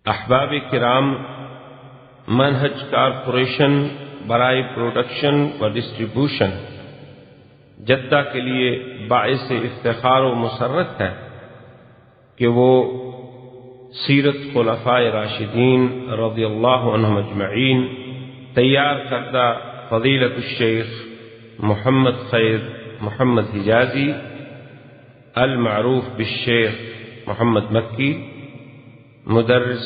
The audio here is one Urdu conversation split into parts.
احباب کرام، منہج کارپوریشن برائے پروڈکشن و ڈسٹریبیوشن جدہ کے لیے باعث افتخار و مسرت ہے کہ وہ سیرت خلفائے راشدین رضی اللہ عنہم اجمعین تیار کردہ فضیلت الشیخ محمد خیر محمد حجازی المعروف بالشیخ محمد مکی مدرس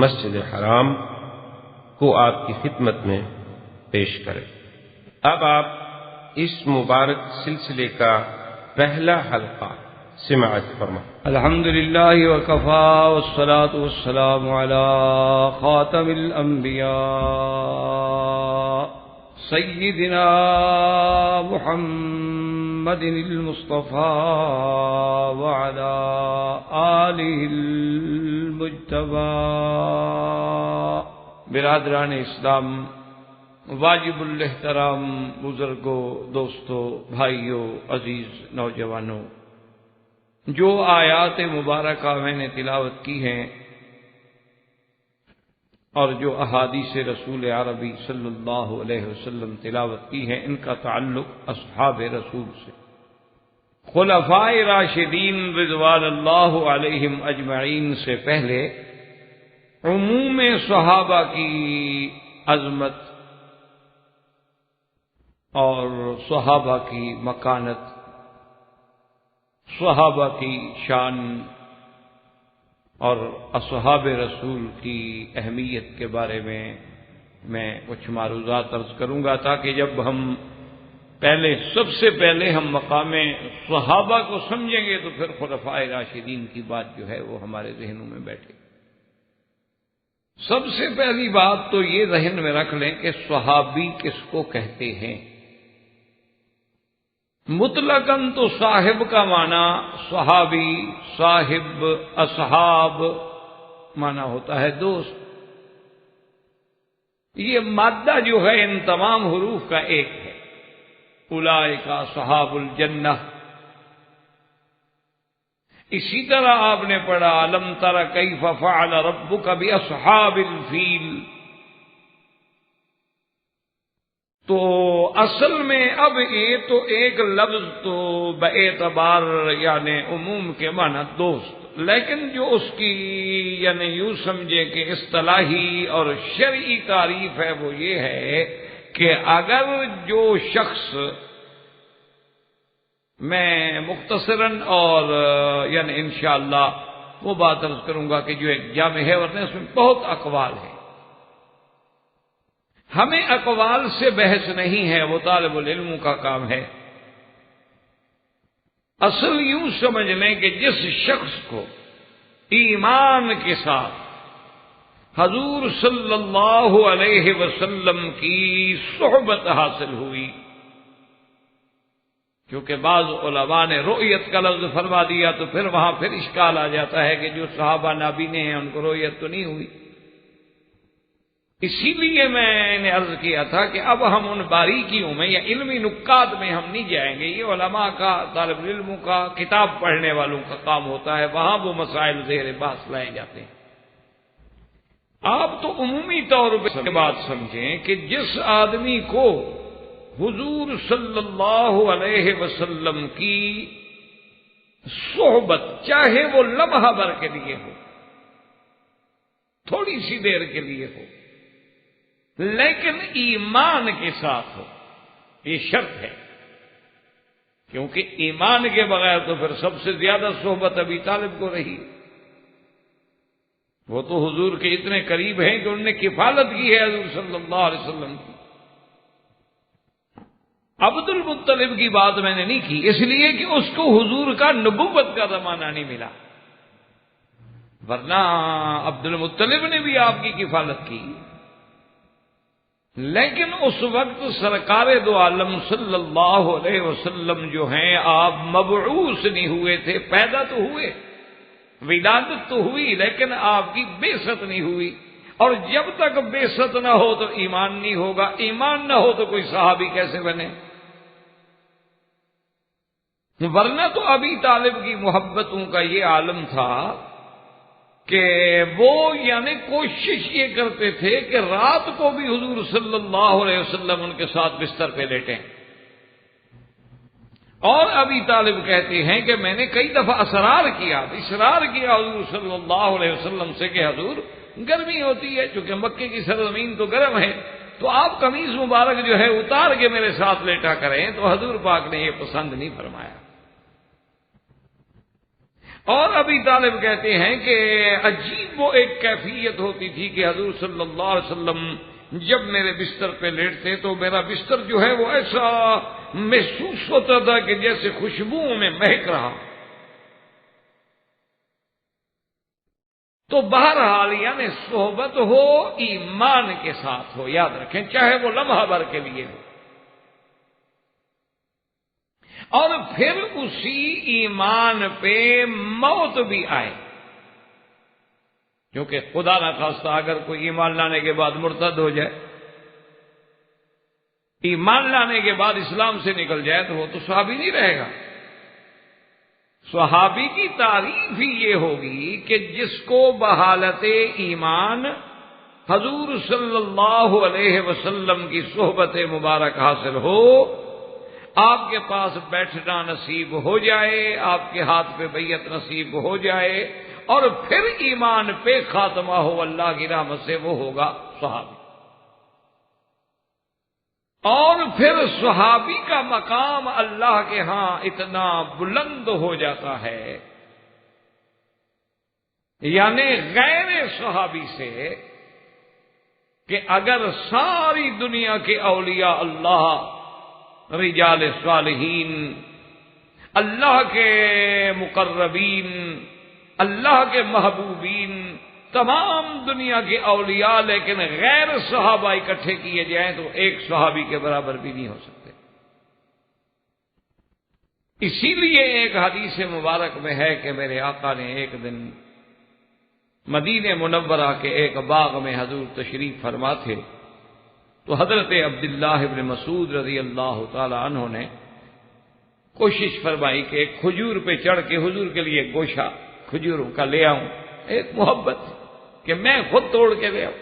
مسجد حرام کو آپ کی خدمت میں پیش کرے۔ اب آپ اس مبارک سلسلے کا پہلا حلقہ سماعت فرمائیں۔ الحمدللہ وکفا والصلاة والسلام علی خاتم الانبیاء سیدنا محمد المصطفى وعلى آلہ المجتبى۔ برادران اسلام، واجب الاحترام بزرگوں، دوستوں، بھائیوں، عزیز نوجوانوں، جو آیات مبارکہ میں نے تلاوت کی ہیں اور جو احادیث رسول عربی صلی اللہ علیہ وسلم تلاوت کی ہیں، ان کا تعلق اصحاب رسول سے، خلفائے راشدین رضوان اللہ علیہم اجمعین سے پہلے عموم صحابہ کی عظمت اور صحابہ کی مکانت، صحابہ کی شان اور اصحاب رسول کی اہمیت کے بارے میں کچھ معروضات عرض کروں گا، تاکہ جب ہم سب سے پہلے ہم مقام صحابہ کو سمجھیں گے تو پھر خلفائے راشدین کی بات جو ہے وہ ہمارے ذہنوں میں بیٹھے۔ سب سے پہلی بات تو یہ ذہن میں رکھ لیں کہ صحابی کس کو کہتے ہیں۔ مطلقاً تو صاحب کا معنی صحابی، صاحب، اصحاب معنی ہوتا ہے دوست۔ یہ مادہ جو ہے ان تمام حروف کا ایک ہے، اولئک اصحاب الجنہ۔ اسی طرح آپ نے پڑھا الم تر کیف فعل ربک باصحاب الفیل۔ تو اصل میں اب یہ تو ایک لفظ تو باعتبار یعنی عموم کے معنی دوست، لیکن جو اس کی یعنی یوں سمجھے کہ اصطلاحی اور شرعی تعریف ہے وہ یہ ہے کہ اگر جو شخص، میں مختصراً اور یعنی انشاءاللہ وہ بات عرض کروں گا کہ جو ایک جامع ہے ورنہ اس میں بہت اقوال ہیں، ہمیں اقوال سے بحث نہیں ہے، وہ طالب العلم کا کام ہے۔ اصل یوں سمجھ لیں کہ جس شخص کو ایمان کے ساتھ حضور صلی اللہ علیہ وسلم کی صحبت حاصل ہوئی، کیونکہ بعض علماء نے رؤیت کا لفظ فرما دیا تو پھر وہاں اشکال آ جاتا ہے کہ جو صحابہ نابینے ہیں ان کو رؤیت تو نہیں ہوئی۔ اسی لیے میں نے عرض کیا تھا کہ اب ہم ان باریکیوں میں یا علمی نکات میں ہم نہیں جائیں گے، یہ علماء کا، طالب علموں کا، کتاب پڑھنے والوں کا کام ہوتا ہے، وہاں وہ مسائل زیر بحث لائے جاتے ہیں۔ آپ تو عمومی طور پر بات سمجھیں کہ جس آدمی کو حضور صلی اللہ علیہ وسلم کی صحبت، چاہے وہ لمحہ بھر کے لیے ہو، تھوڑی سی دیر کے لیے ہو، لیکن ایمان کے ساتھ ہو، یہ شرط ہے، کیونکہ ایمان کے بغیر تو پھر سب سے زیادہ صحبت ابی طالب کو رہی، وہ تو حضور کے اتنے قریب ہیں کہ انہوں نے کفالت کی ہے حضور صلی اللہ علیہ وسلم کی۔ عبد المطلب کی بات میں نے نہیں کی، اس لیے کہ اس کو حضور کا نبوت کا زمانہ نہیں ملا، ورنہ عبد المطلب نے بھی آپ کی کفالت کی، لیکن اس وقت سرکار دو عالم صلی اللہ علیہ وسلم جو ہیں آپ مبعوث نہیں ہوئے تھے، پیدا تو ہوئے، ولادت تو ہوئی، لیکن آپ کی بعثت نہیں ہوئی، اور جب تک بعثت نہ ہو تو ایمان نہیں ہوگا، ایمان نہ ہو تو کوئی صحابی کیسے بنے؟ ورنہ تو ابی طالب کی محبتوں کا یہ عالم تھا کہ وہ یعنی کوشش یہ کرتے تھے کہ رات کو بھی حضور صلی اللہ علیہ وسلم ان کے ساتھ بستر پہ لیٹیں. اور ابی طالب کہتے ہیں کہ میں نے کئی دفعہ اصرار کیا حضور صلی اللہ علیہ وسلم سے کہ حضور گرمی ہوتی ہے، چونکہ مکے کی سرزمین تو گرم ہے، تو آپ قمیص مبارک جو ہے اتار کے میرے ساتھ لیٹا کریں. تو حضور پاک نے یہ پسند نہیں فرمایا. اور ابی طالب کہتے ہیں کہ عجیب وہ ایک کیفیت ہوتی تھی کہ حضور صلی اللہ علیہ وسلم جب میرے بستر پہ لیٹتے تو میرا بستر جو ہے وہ ایسا محسوس ہوتا تھا کہ جیسے خوشبوؤں میں مہک رہا. تو بہرحال یعنی صحبت ہو ایمان کے ساتھ ہو، یاد رکھیں، چاہے وہ لمحہ بھر کے لیے ہو، اور پھر اسی ایمان پہ موت بھی آئے. کیونکہ خدا نہ خواستہ اگر کوئی ایمان لانے کے بعد مرتد ہو جائے، ایمان لانے کے بعد اسلام سے نکل جائے، تو وہ تو صحابی نہیں رہے گا. صحابی کی تعریف ہی یہ ہوگی کہ جس کو بحالت ایمان حضور صلی اللہ علیہ وسلم کی صحبت مبارک حاصل ہو، آپ کے پاس بیٹھنا نصیب ہو جائے، آپ کے ہاتھ پہ بیعت نصیب ہو جائے، اور پھر ایمان پہ خاتمہ ہو اللہ کی رحمت سے، وہ ہوگا صحابی. اور پھر صحابی کا مقام اللہ کے ہاں اتنا بلند ہو جاتا ہے، یعنی غیر صحابی سے، کہ اگر ساری دنیا کے اولیاء اللہ، رجال صالحین، اللہ کے مقربین، اللہ کے محبوبین، تمام دنیا کے اولیاء لیکن غیر صحابہ اکٹھے کیے جائیں تو ایک صحابی کے برابر بھی نہیں ہو سکتے. اسی لیے ایک حدیث مبارک میں ہے کہ میرے آقا نے ایک دن مدینہ منورہ کے ایک باغ میں حضور تشریف فرما تھے، تو حضرت عبداللہ ابن مسعود رضی اللہ تعالی عنہ نے کوشش فرمائی کہ ایک کھجور پہ چڑھ کے حضور کے لیے گوشہ کھجوروں کا لے آؤں. ایک محبت کہ میں خود توڑ کے لے آؤں.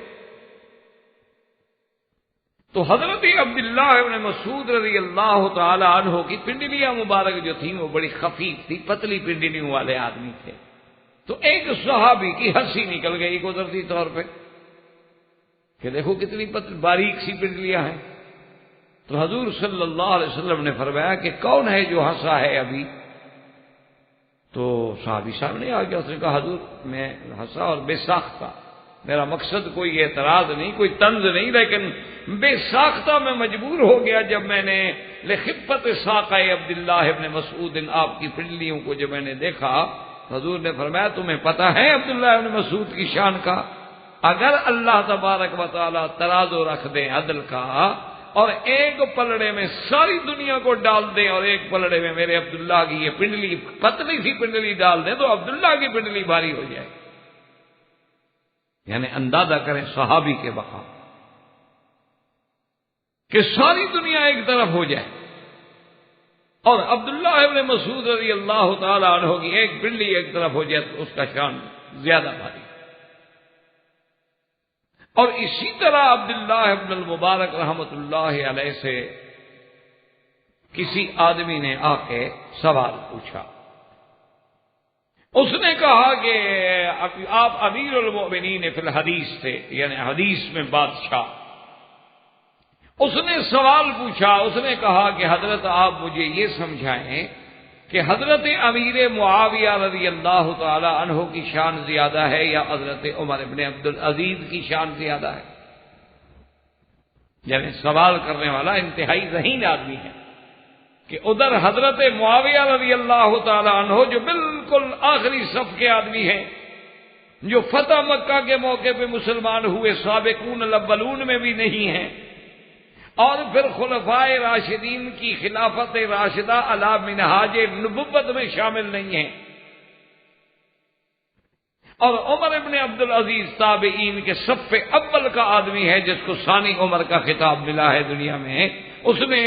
تو حضرت عبداللہ ابن مسعود رضی اللہ تعالی عنہ کی پنڈلیاں مبارک جو تھیں وہ بڑی خفیف تھی، پتلی پنڈلیوں والے آدمی تھے. تو ایک صحابی کی ہنسی نکل گئی قدرتی طور پہ کہ دیکھو کتنی باریک سی پنڈلیاں ہیں. تو حضور صلی اللہ علیہ وسلم نے فرمایا کہ کون ہے جو ہنسا ہے ابھی؟ تو صحابی صاحب نے آ گیا، اس نے کہا حضور میں ہنسا اور بے ساختہ، میرا مقصد کوئی اعتراض نہیں، کوئی طنز نہیں، لیکن بے ساختہ میں مجبور ہو گیا جب میں نے لخفت ساقہ عبداللہ ابن مسعود آپ کی پنڈلیوں کو جب میں نے دیکھا. حضور نے فرمایا تمہیں پتہ ہے عبداللہ ابن مسعود کی شان کا؟ اگر اللہ تبارک و تعالی ترازو رکھ دیں عدل کا اور ایک پلڑے میں ساری دنیا کو ڈال دیں اور ایک پلڑے میں میرے عبداللہ کی یہ پنڈلی پتلی سی پنڈلی ڈال دیں تو عبداللہ کی پنڈلی بھاری ہو جائے. یعنی اندازہ کریں صحابی کے بقا کہ ساری دنیا ایک طرف ہو جائے اور عبداللہ ابن مسعود رضی اللہ تعالی عنہ کی ایک پنڈلی ایک طرف ہو جائے تو اس کا شان زیادہ بھاری. اور اسی طرح عبداللہ ابن المبارک رحمت اللہ علیہ سے کسی آدمی نے آ کے سوال پوچھا. اس نے کہا کہ آپ امیر المؤمنین فی الحدیث تھے، یعنی حدیث میں بادشاہ. اس نے سوال پوچھا، اس نے کہا کہ حضرت آپ مجھے یہ سمجھائیں کہ حضرت امیر معاویہ رضی اللہ تعالی عنہ کی شان زیادہ ہے یا حضرت عمر ابن عبدالعزیز کی شان زیادہ ہے؟ یعنی سوال کرنے والا انتہائی ذہین آدمی ہے کہ ادھر حضرت معاویہ رضی اللہ تعالی عنہ جو بالکل آخری صف کے آدمی ہیں، جو فتح مکہ کے موقع پہ مسلمان ہوئے، سابقون الاولون میں بھی نہیں ہیں، اور پھر خلفائے راشدین کی خلافت راشدہ علی منہاج نبوت میں شامل نہیں ہیں، اور عمر ابن عبدالعزیز تابعین کے صف اول کا آدمی ہے جس کو ثانی عمر کا خطاب ملا ہے دنیا میں. اس نے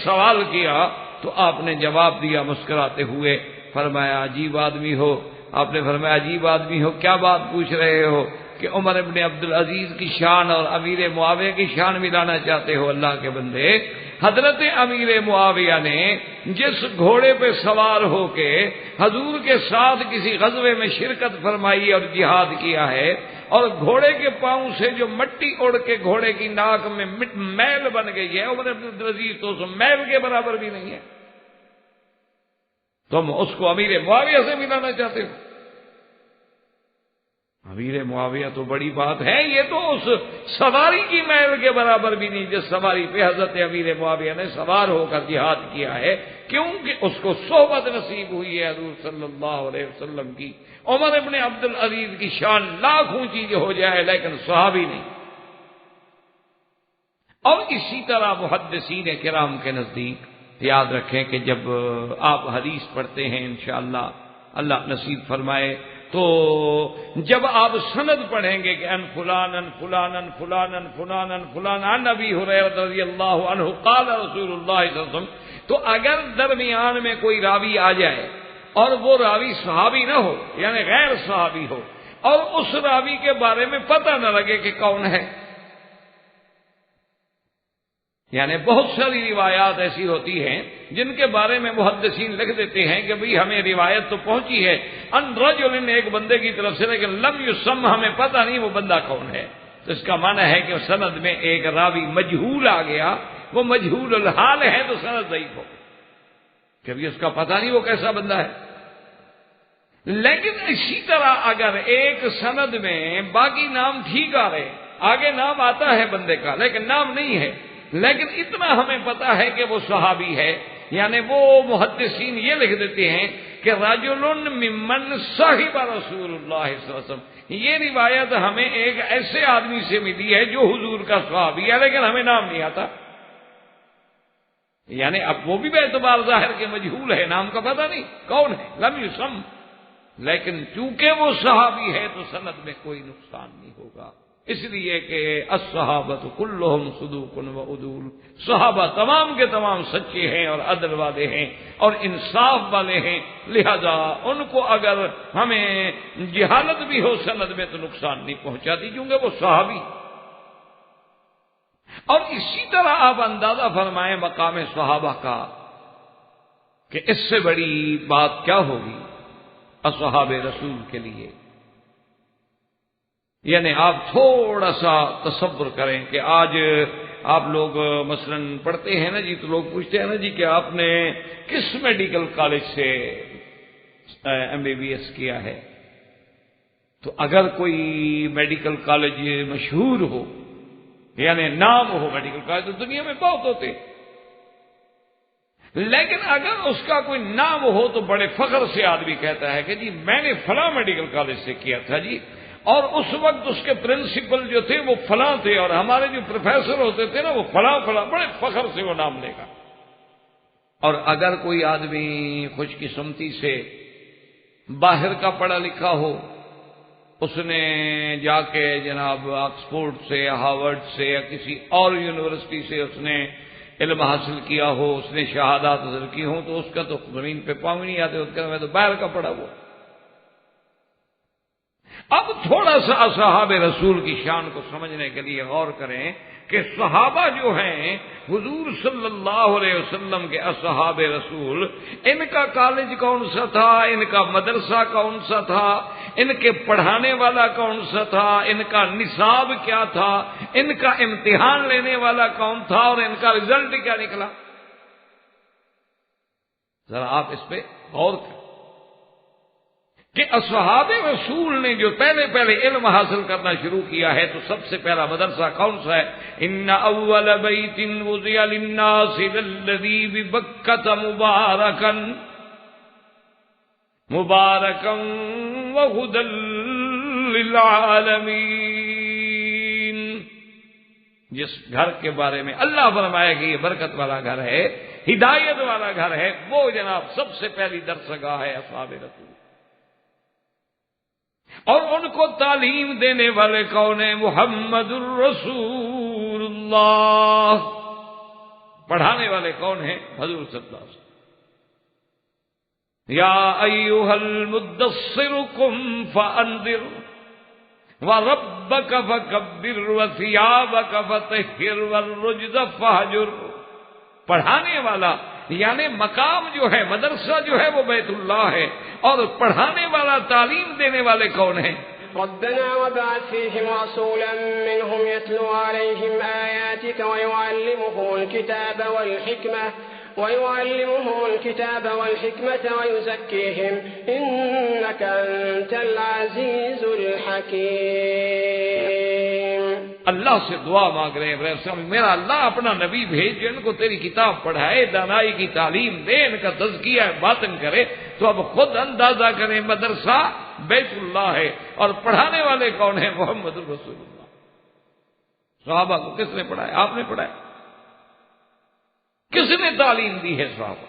سوال کیا تو آپ نے جواب دیا مسکراتے ہوئے، فرمایا عجیب آدمی ہو، آپ نے فرمایا عجیب آدمی ہو، کیا بات پوچھ رہے ہو کہ عمر ابن عبدالعزیز کی شان اور امیر معاویہ کی شان ملانا چاہتے ہو؟ اللہ کے بندے، حضرت امیر معاویہ نے جس گھوڑے پہ سوار ہو کے حضور کے ساتھ کسی غزوے میں شرکت فرمائی اور جہاد کیا ہے، اور گھوڑے کے پاؤں سے جو مٹی اڑ کے گھوڑے کی ناک میں میل بن گئی ہے، عمر ابن عبدالعزیز تو اس میل کے برابر بھی نہیں ہے، تم اس کو امیر معاویہ سے ملانا چاہتے ہو؟ امیر معاویہ تو بڑی بات ہے، یہ تو اس سواری کی میل کے برابر بھی نہیں جس سواری پہ حضرت امیر معاویہ نے سوار ہو کر جہاد کیا ہے، کیونکہ اس کو صحبت نصیب ہوئی ہے حضور صلی اللہ علیہ وسلم کی۔ عمر ابن عبدالعزیز کی شان لاکھ اونچی جو ہو جائے لیکن صحابی نہیں۔ اور اسی طرح محدثین کرام کے نزدیک یاد رکھیں کہ جب آپ حدیث پڑھتے ہیں انشاءاللہ اللہ نصیب فرمائے، تو جب آپ سند پڑھیں گے کہ ان فلان ان فلان ان فلان ان فلان ان فلان عن ابی ہریرہ رضی اللہ عنہ قال رسول اللہ صلی اللہ علیہ وسلم، تو اگر درمیان میں کوئی راوی آ جائے اور وہ راوی صحابی نہ ہو، یعنی غیر صحابی ہو، اور اس راوی کے بارے میں پتہ نہ لگے کہ کون ہے، یعنی بہت ساری روایات ایسی ہوتی ہیں جن کے بارے میں محدثین لکھ دیتے ہیں کہ بھئی ہمیں روایت تو پہنچی ہے ان رجل، ایک بندے کی طرف سے، لیکن لم یسم، ہمیں پتہ نہیں وہ بندہ کون ہے، تو اس کا معنی ہے کہ سند میں ایک راوی مجہول آ گیا، وہ مجہول الحال ہے تو سند ضعیف ہو، کبھی اس کا پتہ نہیں وہ کیسا بندہ ہے۔ لیکن اسی طرح اگر ایک سند میں باقی نام ٹھیک آ رہے، آگے نام آتا ہے بندے کا لیکن نام نہیں ہے، لیکن اتنا ہمیں پتا ہے کہ وہ صحابی ہے، یعنی وہ محدثین یہ لکھ دیتے ہیں کہ رجل ممن صاحب رسول اللہ صلی اللہ علیہ وسلم، یہ روایت ہمیں ایک ایسے آدمی سے ملی ہے جو حضور کا صحابی ہے لیکن ہمیں نام نہیں آتا، یعنی اب وہ بھی بے اعتبار ظاہر کے مجہول ہے، نام کا پتہ نہیں کون ہے، لم یسم، لیکن چونکہ وہ صحابی ہے تو سند میں کوئی نقصان نہیں ہوگا، اس لیے کہ الصحابۃ کلھم صدوق و عدول، صحابہ تمام کے تمام سچے ہیں اور عدل والے ہیں اور انصاف والے ہیں، لہذا ان کو اگر ہمیں جہالت بھی ہو سند میں تو نقصان نہیں پہنچاتی کیونکہ وہ صحابی۔ اور اسی طرح آپ اندازہ فرمائیں مقام صحابہ کا کہ اس سے بڑی بات کیا ہوگی اصحاب رسول کے لیے، یعنی آپ تھوڑا سا تصور کریں کہ آج آپ لوگ مثلا پڑھتے ہیں نا جی، تو لوگ پوچھتے ہیں نا جی کہ آپ نے کس میڈیکل کالج سے MBBS کیا ہے، تو اگر کوئی میڈیکل کالج مشہور ہو، یعنی نام ہو، میڈیکل کالج تو دنیا میں بہت ہوتے، لیکن اگر اس کا کوئی نام ہو تو بڑے فخر سے آدمی کہتا ہے کہ جی میں نے فلاں میڈیکل کالج سے کیا تھا جی، اور اس وقت اس کے پرنسپل جو تھے وہ فلاں تھے، اور ہمارے جو پروفیسر ہوتے تھے نا وہ فلاں فلاں، بڑے فخر سے وہ نام لے گا۔ اور اگر کوئی آدمی خوش قسمتی سے باہر کا پڑھا لکھا ہو، اس نے جا کے جناب آکسفورڈ سے، ہارورڈ سے یا کسی اور یونیورسٹی سے اس نے علم حاصل کیا ہو، اس نے شہادات حاصل کی ہوں، تو اس کا تو زمین پہ پاؤں نہیں آتے، اس کا میں تو باہر کا پڑھا ہوا۔ اب تھوڑا سا اصحاب رسول کی شان کو سمجھنے کے لیے غور کریں کہ صحابہ جو ہیں حضور صلی اللہ علیہ وسلم کے اصحاب رسول، ان کا کالج کون سا تھا، ان کا مدرسہ کون سا تھا، ان کے پڑھانے والا کون سا تھا، ان کا نصاب کیا تھا، ان کا امتحان لینے والا کون تھا، اور ان کا رزلٹ کیا نکلا، ذرا آپ اس پہ غور کریں کہ اصحاب رسول نے جو پہلے علم حاصل کرنا شروع کیا ہے تو سب سے پہلا مدرسہ کون سا ہے؟ ان اول بیت وضع للناس للذی ببکۃ مبارکا وہدی للعالمین، جس گھر کے بارے میں اللہ فرمایا کہ یہ برکت والا گھر ہے، ہدایت والا گھر ہے، وہ جناب سب سے پہلی درسگاہ ہے اصحاب رسول۔ اور ان کو تعلیم دینے والے کون ہیں؟ محمد الرسول اللہ۔ پڑھانے والے کون ہیں؟ حضور صلی اللہ علیہ وسلم۔ یا ایھا المدثر قم فانذر وربک فکبر وثیابک فطہر والرجز فہجر. پڑھانے والا یعنی مقام جو ہے، مدرسہ جو ہے وہ بیت اللہ ہے، اور پڑھانے والا، تعلیم دینے والے کون ہیں؟ ربنا وابعث فيهم رسولا منهم يتلو عليهم آياتك ويعلمهم الكتاب والحكمة ويزكيهم إنك أنت العزيز الحكيم. اللہ سے دعا مانگ رہے ہیں میرا اللہ اپنا نبی بھیج جو ان کو تیری کتاب پڑھائے، دانائی کی تعلیم دے، ان کا تزکیہ باطن کرے. تو اب خود اندازہ کریں، مدرسہ بیت اللہ ہے اور پڑھانے والے کون ہیں؟ محمد رسول اللہ. صحابہ کو کس نے پڑھایا؟ آپ نے پڑھایا. کس نے تعلیم دی ہے صحابہ؟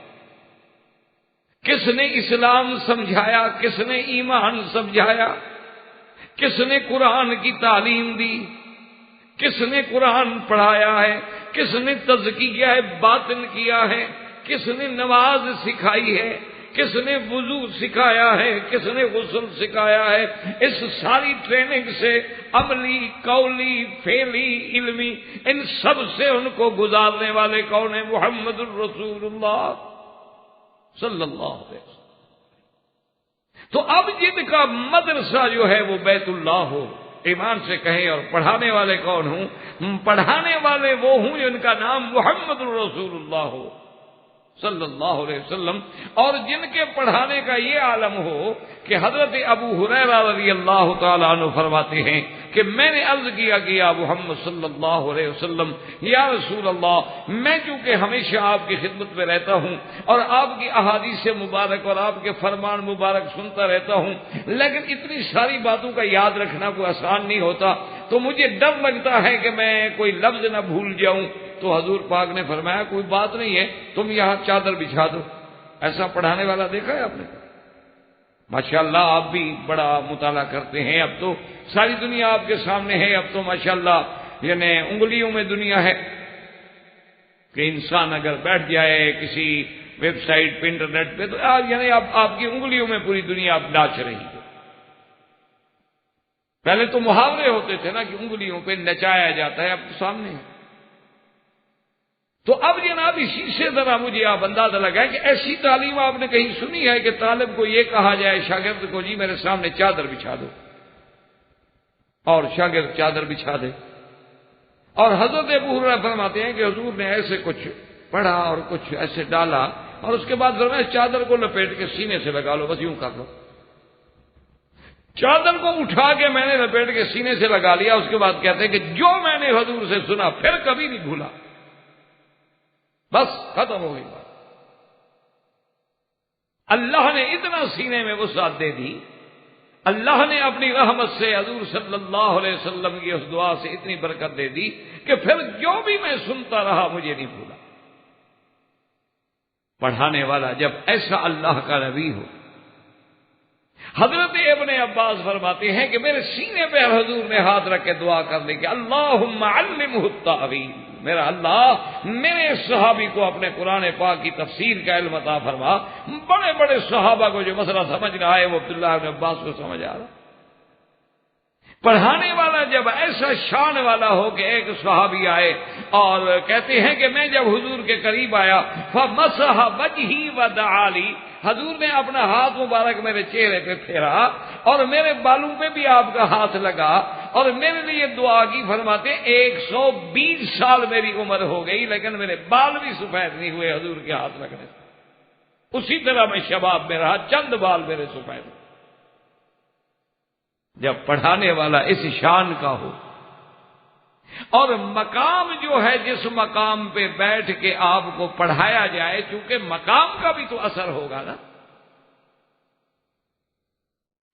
کس نے اسلام سمجھایا؟ کس نے ایمان سمجھایا؟ کس نے قرآن کی تعلیم دی؟ کس نے قرآن پڑھایا ہے؟ کس نے تزکیہ باطن کیا ہے؟ کس نے نماز سکھائی ہے؟ کس نے وضو سکھایا ہے؟ کس نے غسل سکھایا ہے؟ اس ساری ٹریننگ سے عملی، قولی، فعلی، علمی، ان سب سے ان کو گزارنے والے کون ہیں؟ محمد الرسول اللہ صلی اللہ علیہ وسلم. تو اب جن کا مدرسہ جو ہے وہ بیت اللہ ہو، ایمان سے کہیں، اور پڑھانے والے کون ہوں؟ پڑھانے والے وہ ہوں جن کا نام محمد الرسول اللہ ہو صلی اللہ علیہ وسلم، اور جن کے پڑھانے کا یہ عالم ہو کہ حضرت ابو ہریرہ رضی اللہ تعالیٰ عنہ فرماتے ہیں کہ میں نے عرض کیا کہ یا محمد صلی اللہ علیہ وسلم، یا رسول اللہ، میں چونکہ ہمیشہ آپ کی خدمت میں رہتا ہوں اور آپ کی احادیث مبارک اور آپ کے فرمان مبارک سنتا رہتا ہوں، لیکن اتنی ساری باتوں کا یاد رکھنا کوئی آسان نہیں ہوتا، تو مجھے ڈر لگتا ہے کہ میں کوئی لفظ نہ بھول جاؤں. تو حضور پاک نے فرمایا کوئی بات نہیں ہے، تم یہاں چادر بچھا دو. ایسا پڑھانے والا دیکھا ہے آپ نے؟ ماشاءاللہ آپ بھی بڑا مطالعہ کرتے ہیں، اب تو ساری دنیا آپ کے سامنے ہے، اب تو ماشاءاللہ یعنی انگلیوں میں دنیا ہے کہ انسان اگر بیٹھ جائے کسی ویب سائٹ پہ، انٹرنیٹ پہ، تو یعنی آپ کی انگلیوں میں پوری دنیا اب ناچ رہی ہے. پہلے تو محاورے ہوتے تھے نا کہ انگلیوں پہ نچایا جاتا ہے، اب تو سامنے ہے. تو اب جناب اسی سے ذرا مجھے آپ اندازہ لگائیں کہ ایسی تعلیم آپ نے کہیں سنی ہے کہ طالب کو یہ کہا جائے شاگرد کو جی میرے سامنے چادر بچھا دو، اور شاگرد چادر بچھا دے. اور حضرت ابو ہریرہ فرماتے ہیں کہ حضور نے ایسے کچھ پڑھا اور کچھ ایسے ڈالا، اور اس کے بعد فرمایا چادر کو لپیٹ کے سینے سے لگا لو، بس یوں کر لو. چادر کو اٹھا کے میں نے لپیٹ کے سینے سے لگا لیا. اس کے بعد کہتے ہیں کہ جو میں نے حضور سے سنا پھر کبھی نہیں بھولا، بس ختم ہو گئی بات. اللہ نے اتنا سینے میں وسعت دے دی، اللہ نے اپنی رحمت سے حضور صلی اللہ علیہ وسلم کی اس دعا سے اتنی برکت دے دی کہ پھر جو بھی میں سنتا رہا مجھے نہیں بھولا. پڑھانے والا جب ایسا اللہ کا نبی ہو. حضرت ابن عباس فرماتے ہیں کہ میرے سینے پہ حضور نے ہاتھ رکھ کے دعا کر دی کہ اللہم علمہ التأویل، میرا اللہ میرے صحابی کو اپنے قرآن پاک کی تفسیر کا علم عطا فرما. بڑے بڑے صحابہ کو جو مسئلہ سمجھ رہا ہے وہ عبداللہ بن عباس کو سمجھ آ رہا. پڑھانے والا جب ایسا شان والا ہو کہ ایک صحابی آئے اور کہتے ہیں کہ میں جب حضور کے قریب آیا فمسح وجہی ودعا لی، حضور نے اپنا ہاتھ مبارک میرے چہرے پہ پھیرا اور میرے بالوں پہ بھی آپ کا ہاتھ لگا اور میرے لیے دعا کی. فرماتے 120 سال میری عمر ہو گئی لیکن میرے بال بھی سفید نہیں ہوئے حضور کے ہاتھ لگنے سے. اسی طرح میں شباب میں رہا، چند بال میرے سفید. جب پڑھانے والا اس شان کا ہو، اور مقام جو ہے جس مقام پہ بیٹھ کے آپ کو پڑھایا جائے، چونکہ مقام کا بھی تو اثر ہوگا نا،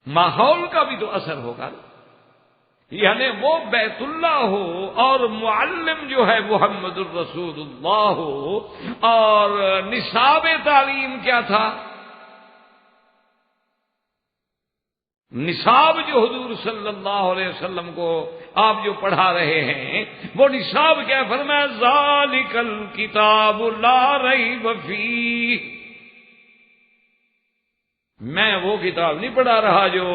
ماحول کا بھی تو اثر ہوگا نا. یعنی وہ بیت اللہ ہو اور معلم جو ہے محمد الرسول اللہ ہو. اور نصاب تعلیم کیا تھا؟ نصاب جو حضور صلی اللہ علیہ وسلم کو آپ جو پڑھا رہے ہیں وہ نصاب کیا؟ فرمایا ذالک الکتاب لا ریب فیہ، میں وہ کتاب نہیں پڑھا رہا جو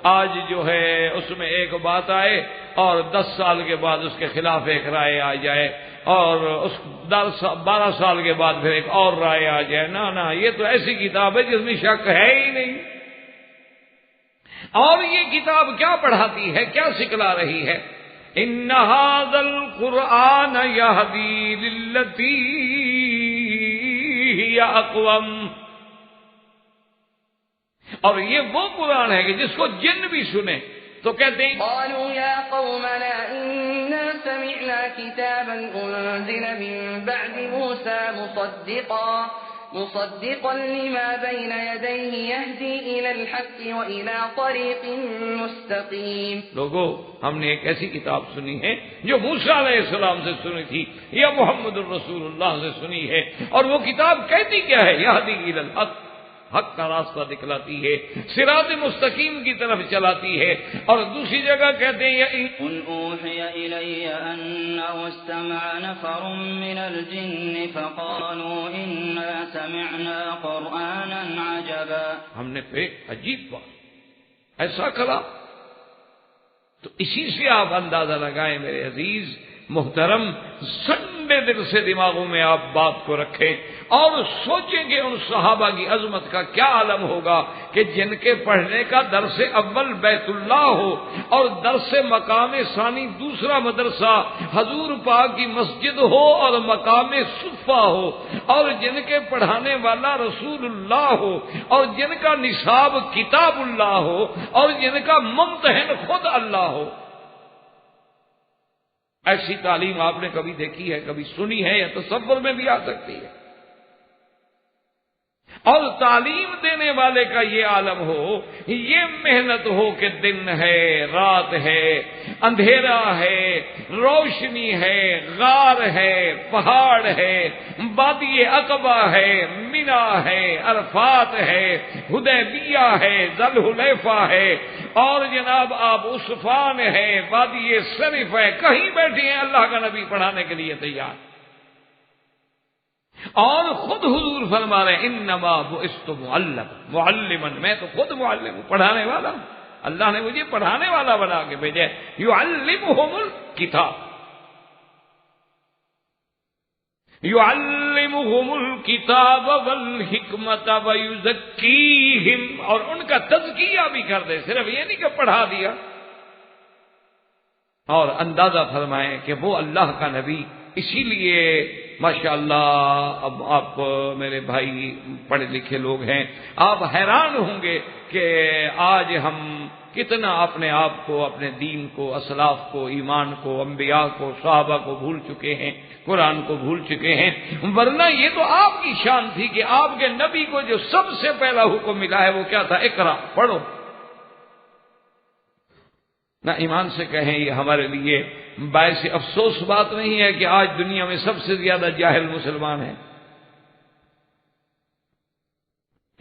آج جو ہے اس میں ایک بات آئے اور 10 سال کے بعد اس کے خلاف ایک رائے آ جائے اور اس 12 سال کے بعد پھر ایک اور رائے آ جائے. نہ یہ تو ایسی کتاب ہے جس میں شک ہے ہی نہیں. اور یہ کتاب کیا پڑھاتی ہے, کیا سکھلا رہی ہے؟ ان ھذا القرآن یہدی للتی ہی اقوم. اور یہ وہ قرآن ہے کہ جس کو جن بھی سنے تو کہتے ہیں قالوا يا قومنا إنا سمعنا كتابا أنزل من بعد موسى مصدقا لما بين يديه يهدي إلى الحق وإلى طريق مستقيم. لوگو, ہم نے ایک ایسی کتاب سنی ہے جو موسیٰ علیہ السلام سے سنی تھی یا محمد الرسول اللہ سے سنی ہے, اور وہ کتاب کہتی کیا ہے؟ یہدی إلى الحق, حق کا راستہ دکھلاتی ہے, صراط مستقیم کی طرف چلاتی ہے. اور دوسری جگہ کہتے ہیں قل اوحی الی انه استمع نفر من الجن فقالوا انا سمعنا قرانا عجبا. ہم نے تو ایک عجیب بات ایسا کہا. تو اسی سے آپ اندازہ لگائیں میرے عزیز محترم, سنڈے دل سے دماغوں میں آپ بات کو رکھیں اور سوچیں کہ ان صحابہ کی عظمت کا کیا عالم ہوگا کہ جن کے پڑھنے کا درس اول بیت اللہ ہو اور درس مقام ثانی دوسرا مدرسہ حضور پاک کی مسجد ہو اور مقام صفہ ہو, اور جن کے پڑھانے والا رسول اللہ ہو, اور جن کا نصاب کتاب اللہ ہو, اور جن کا ممتحن خود اللہ ہو. ایسی تعلیم آپ نے کبھی دیکھی ہے, کبھی سنی ہے, یا تصور میں بھی آ سکتی ہے؟ اور تعلیم دینے والے کا یہ عالم ہو, یہ محنت ہو کہ دن ہے, رات ہے, اندھیرا ہے, روشنی ہے, غار ہے, پہاڑ ہے, وادی عقبہ ہے, مینا ہے, عرفات ہے, حدیبیہ ہے, ذوالحلیفہ ہے, اور جناب آپ عصفان ہے, وادی صرف ہے, کہیں بیٹھے ہیں اللہ کا نبی پڑھانے کے لیے تیار. اور خود حضور فرما رہے ہیں انما بعثت معلما, میں تو خود معلم ہوں, پڑھانے والا ہوں. اللہ نے مجھے پڑھانے والا بنا کے بھیجا ہے. یعلمہم الکتاب, یعلمہم الکتاب والحکمت ویزکیہم, اور ان کا تزکیہ بھی کر دے, صرف یہ نہیں کہ پڑھا دیا. اور اندازہ فرمائیں کہ وہ اللہ کا نبی. اسی لیے ماشاءاللہ اب آپ میرے بھائی پڑھے لکھے لوگ ہیں, آپ حیران ہوں گے کہ آج ہم کتنا اپنے آپ کو, اپنے دین کو, اسلاف کو, ایمان کو, انبیاء کو, صحابہ کو بھول چکے ہیں, قرآن کو بھول چکے ہیں. ورنہ یہ تو آپ کی شان تھی کہ آپ کے نبی کو جو سب سے پہلا حکم ملا ہے وہ کیا تھا؟ اقرا, پڑھو. نہ ایمان سے کہیں یہ ہمارے لیے باعث افسوس بات نہیں ہے کہ آج دنیا میں سب سے زیادہ جاہل مسلمان ہیں؟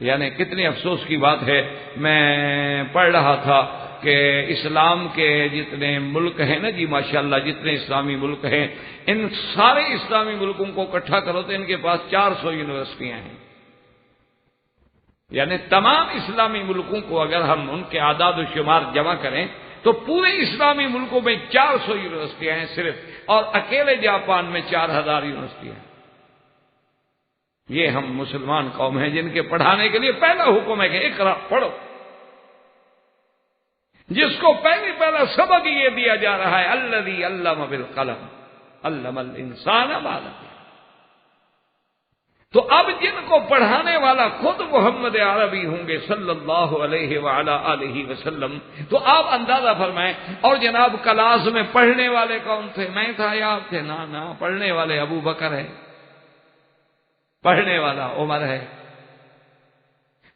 یعنی کتنی افسوس کی بات ہے. میں پڑھ رہا تھا کہ اسلام کے جتنے ملک ہیں نا جی ماشاءاللہ, جتنے اسلامی ملک ہیں, ان سارے اسلامی ملکوں کو اکٹھا کرو تو ان کے پاس 400 یونیورسٹیاں ہیں. یعنی تمام اسلامی ملکوں کو اگر ہم ان کے اعداد و شمار جمع کریں تو پورے اسلامی ملکوں میں 400 یونیورسٹیاں ہیں صرف, اور اکیلے جاپان میں 4000 یونیورسٹیاں ہیں. یہ ہم مسلمان قوم ہیں جن کے پڑھانے کے لیے پہلا حکم ہے کہ اقرا, پڑھو. جس کو پہلا سبق یہ دیا جا رہا ہے الذی علم بالقلم علم الانسان ما لم یعلم. تو اب جن کو پڑھانے والا خود محمد عربی ہوں گے صلی اللہ علیہ وعلا آلہ وسلم, تو آپ اندازہ فرمائیں. اور جناب کلاس میں پڑھنے والے کون تھے؟ میں تھا یا آپ تھے؟ نہ, پڑھنے والے ابو بکر ہے, پڑھنے والا عمر ہے,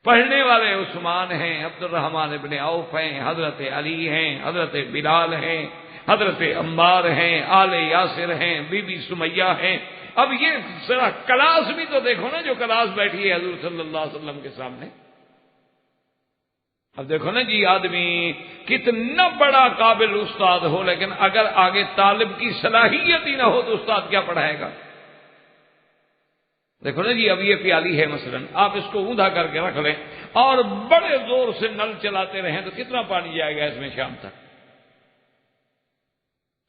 پڑھنے والے عثمان ہیں, عبد الرحمن ابن عوف ہیں, حضرت علی ہیں, حضرت بلال ہیں, حضرت عمار ہیں, آل یاسر ہیں, بی بی سمیہ ہیں. اب یہ ذرا کلاس بھی تو دیکھو نا, جو کلاس بیٹھی ہے حضور صلی اللہ علیہ وسلم کے سامنے. اب دیکھو نا جی, آدمی کتنا بڑا قابل استاد ہو, لیکن اگر آگے طالب کی صلاحیت ہی نہ ہو تو استاد کیا پڑھائے گا؟ دیکھو نا جی، اب یہ پیالی ہے مثلا، آپ اس کو اوندا کر کے رکھ لیں اور بڑے زور سے نل چلاتے رہیں تو کتنا پانی جائے گا اس میں شام تک؟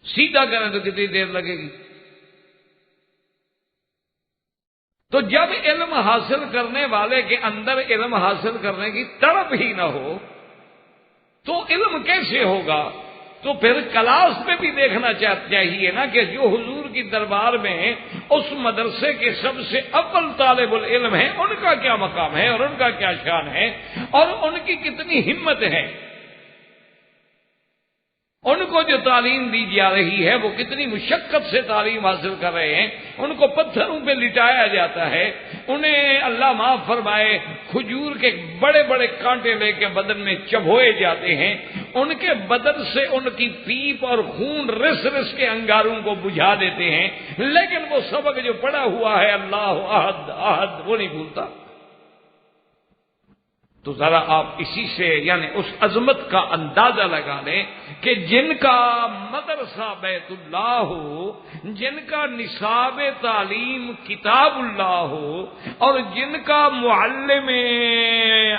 سیدھا کریں تو کتنی دیر لگے گی؟ تو جب علم حاصل کرنے والے کے اندر علم حاصل کرنے کی طلب ہی نہ ہو تو علم کیسے ہوگا؟ تو پھر کلاس میں بھی دیکھنا چاہیے نا کہ جو حضور کی دربار میں اس مدرسے کے سب سے اول طالب العلم ہیں، ان کا کیا مقام ہے اور ان کا کیا شان ہے اور ان کی کتنی ہمت ہے، ان کو جو تعلیم دی جا رہی ہے وہ کتنی مشقت سے تعلیم حاصل کر رہے ہیں، ان کو پتھروں پہ لٹایا جاتا ہے، انہیں اللہ معاف فرمائے کھجور کے بڑے بڑے کانٹے لے کے بدن میں چبھوئے جاتے ہیں، ان کے بدن سے ان کی پیپ اور خون رس رس کے انگاروں کو بجھا دیتے ہیں، لیکن وہ سبق جو پڑا ہوا ہے اللہ احد احد وہ نہیں بھولتا۔ تو ذرا آپ اسی سے یعنی اس عظمت کا اندازہ لگا لیں کہ جن کا مدرسہ بیت اللہ ہو، جن کا نصاب تعلیم کتاب اللہ ہو، اور جن کا معلم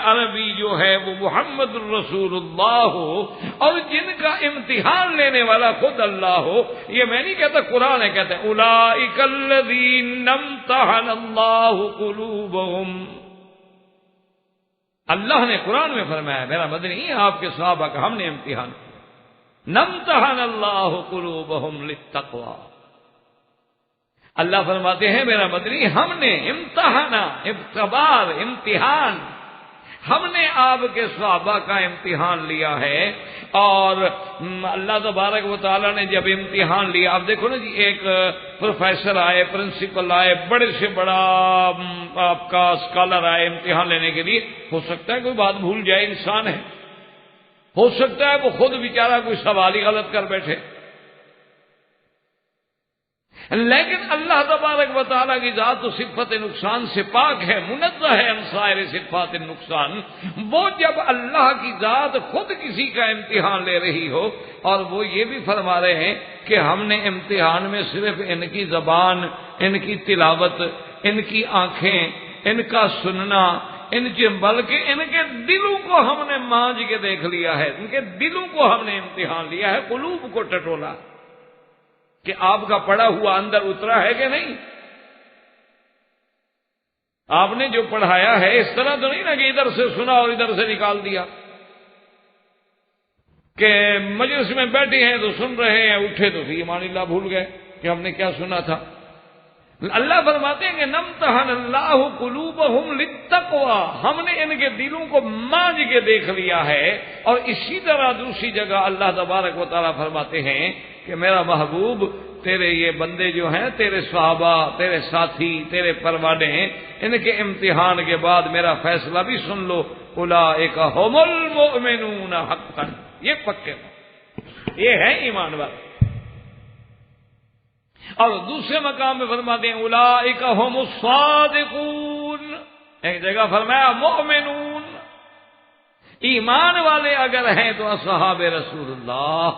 عربی جو ہے وہ محمد الرسول اللہ ہو، اور جن کا امتحان لینے والا خود اللہ ہو، یہ میں نہیں کہتا، قرآن ہے، کہتے ہیں اولئک الذین امتحن اللہ قلوبہم۔ اللہ نے قرآن میں فرمایا، میرا مدنی آپ کے صحابہ کا ہم نے امتحان کیا، نمتحن اللہ قلوبہم للتقوی۔ اللہ فرماتے ہیں میرا مدنی ہم نے امتحانا، اختبار، امتحان، ہم نے آپ کے صحابہ کا امتحان لیا ہے۔ اور اللہ تبارک و تعالیٰ نے جب امتحان لیا، اب دیکھو نا جی، ایک پروفیسر آئے، پرنسپل آئے، بڑے سے بڑا آپ کا اسکالر آئے امتحان لینے کے لیے، ہو سکتا ہے کوئی بات بھول جائے، انسان ہے، ہو سکتا ہے وہ خود بیچارہ کوئی سوال ہی غلط کر بیٹھے، لیکن اللہ تبارک و تعالیٰ کی ذات تو صفت نقصان سے پاک ہے، منزہ ہے عن سائر صفات النقصان۔ وہ جب اللہ کی ذات خود کسی کا امتحان لے رہی ہو، اور وہ یہ بھی فرما رہے ہیں کہ ہم نے امتحان میں صرف ان کی زبان، ان کی تلاوت، ان کی آنکھیں، ان کا سننا، بلکہ ان کے دلوں کو ہم نے مانج کے دیکھ لیا ہے، ان کے دلوں کو ہم نے امتحان لیا ہے، قلوب کو ٹٹولا کہ آپ کا پڑھا ہوا اندر اترا ہے کہ نہیں۔ آپ نے جو پڑھایا ہے اس طرح تو نہیں نا کہ ادھر سے سنا اور ادھر سے نکال دیا، کہ مجلس میں بیٹھے ہیں تو سن رہے ہیں، اٹھے تو ایمان اللہ بھول گئے کہ ہم نے کیا سنا تھا۔ اللہ فرماتے ہیں کہ نمتحن اللہ قلوبہم للتقوی، ہم نے ان کے دلوں کو مانج کے دیکھ لیا ہے۔ اور اسی طرح دوسری جگہ اللہ تبارک و تعالیٰ فرماتے ہیں کہ میرا محبوب تیرے یہ بندے جو ہیں، تیرے صحابہ، تیرے ساتھی، تیرے پروانے، ان کے امتحان کے بعد میرا فیصلہ بھی سن لو، اولئک ھم المؤمنون حقا، یہ پکے یہ ہے ایمان والے۔ اور دوسرے مقام میں فرماتے ہیں اولئک ھم الصادقون، ایک جگہ فرمایا مؤمنون، ایمان والے اگر ہیں تو اصحاب رسول اللہ،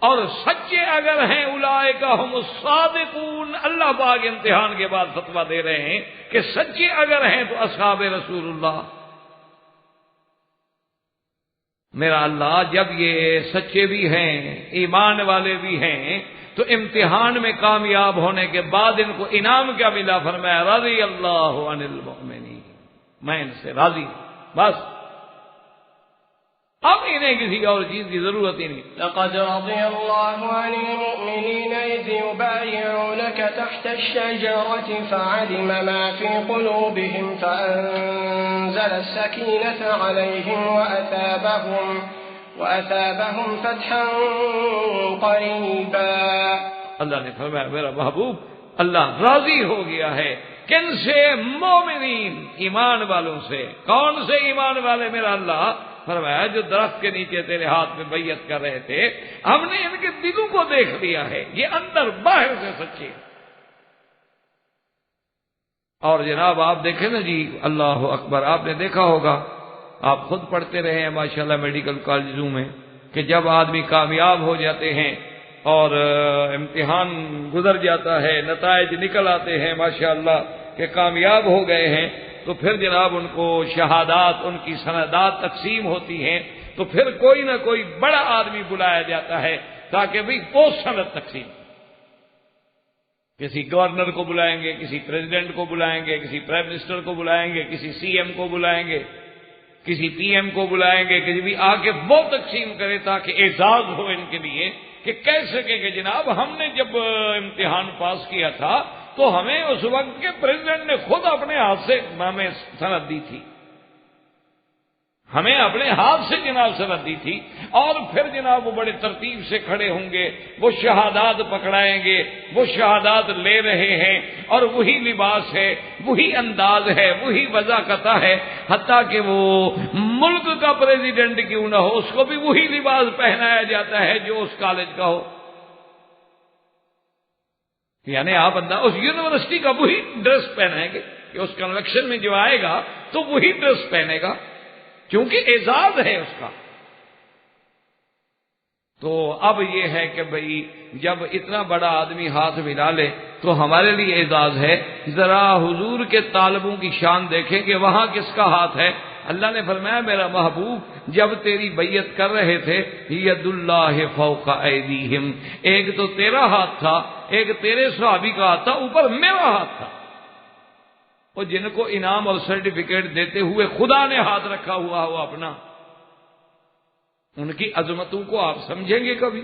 اور سچے اگر ہیں اولئک ھم الصادقون۔ اللہ پاک امتحان کے بعد فتویٰ دے رہے ہیں کہ سچے اگر ہیں تو اصحاب رسول اللہ۔ میرا اللہ جب یہ سچے بھی ہیں، ایمان والے بھی ہیں، تو امتحان میں کامیاب ہونے کے بعد ان کو انعام کیا ملا؟ فرمایا رضی اللہ عن المؤمنین، میں ان سے راضی ہوں، بس اب انہیں کسی اور چیز کی ضرورت ہی نہیں۔ لقد رضي الله عن المؤمنين إذ يبايعونك تحت الشجرة فعلم ما في قلوبهم فأنزل السكينة عليهم وأثابهم فتحا قريبا۔ اللہ نے فرمایا میرا محبوب اللہ راضی ہو گیا ہے کن سے؟ مومنین، ایمان والوں سے۔ کون سے ایمان والے؟ میرا اللہ فرمایا جو درخت کے نیچے تیرے ہاتھ میں بیعت کر رہے تھے، ہم نے ان کے دلوں کو دیکھ لیا ہے، یہ اندر باہر سے سچے۔ اور جناب آپ دیکھیں نا جی، اللہ اکبر، آپ نے دیکھا ہوگا، آپ خود پڑھتے رہے ہیں ماشاءاللہ میڈیکل کالجوں میں، کہ جب آدمی کامیاب ہو جاتے ہیں اور امتحان گزر جاتا ہے، نتائج نکل آتے ہیں ماشاءاللہ، کہ کامیاب ہو گئے ہیں تو پھر جناب ان کو شہادات، ان کی سندات تقسیم ہوتی ہیں، تو پھر کوئی نہ کوئی بڑا آدمی بلایا جاتا ہے تاکہ بھئی وہ سند تقسیم، کسی گورنر کو بلائیں گے، کسی پریزیڈنٹ کو بلائیں گے، کسی پرائم منسٹر کو بلائیں گے، کسی سی ایم کو بلائیں گے، کسی پی ایم کو بلائیں گے کہ بھی آ کے وہ تقسیم کرے تاکہ اعزاز ہو ان کے لیے کہ کہہ سکے کہ جناب ہم نے جب امتحان پاس کیا تھا تو ہمیں اس وقت کے پریزیڈنٹ نے خود اپنے ہاتھ سے ہمیں سند دی تھی، ہمیں اپنے ہاتھ سے جناب سند دی تھی۔ اور پھر جناب وہ بڑے ترتیب سے کھڑے ہوں گے، وہ شہادات پکڑائیں گے، وہ شہادات لے رہے ہیں، اور وہی لباس ہے، وہی انداز ہے، وہی وضاقتہ ہے، حتیٰ کہ وہ ملک کا پریزیڈنٹ کیوں نہ ہو اس کو بھی وہی لباس پہنایا جاتا ہے جو اس کالج کا ہو، یعنی آپ اس یونیورسٹی کا وہی ڈریس پہنائیں گے کہ اس کنویکشن میں جو آئے گا تو وہی ڈریس پہنے گا، کیونکہ اعزاز ہے اس کا۔ تو اب یہ ہے کہ بھئی جب اتنا بڑا آدمی ہاتھ ملا لے تو ہمارے لیے اعزاز ہے۔ ذرا حضور کے طالبوں کی شان دیکھیں کہ وہاں کس کا ہاتھ ہے۔ اللہ نے فرمایا میرا محبوب جب تیری بیعت کر رہے تھے ید اللہ فوق ایدیہم، ایک تو تیرا ہاتھ تھا، ایک تیرے صحابی کا ہاتھ تھا، اوپر میرا ہاتھ تھا، اور جن کو انعام اور سرٹیفکیٹ دیتے ہوئے خدا نے ہاتھ رکھا ہوا ہو اپنا، ان کی عظمتوں کو آپ سمجھیں گے کبھی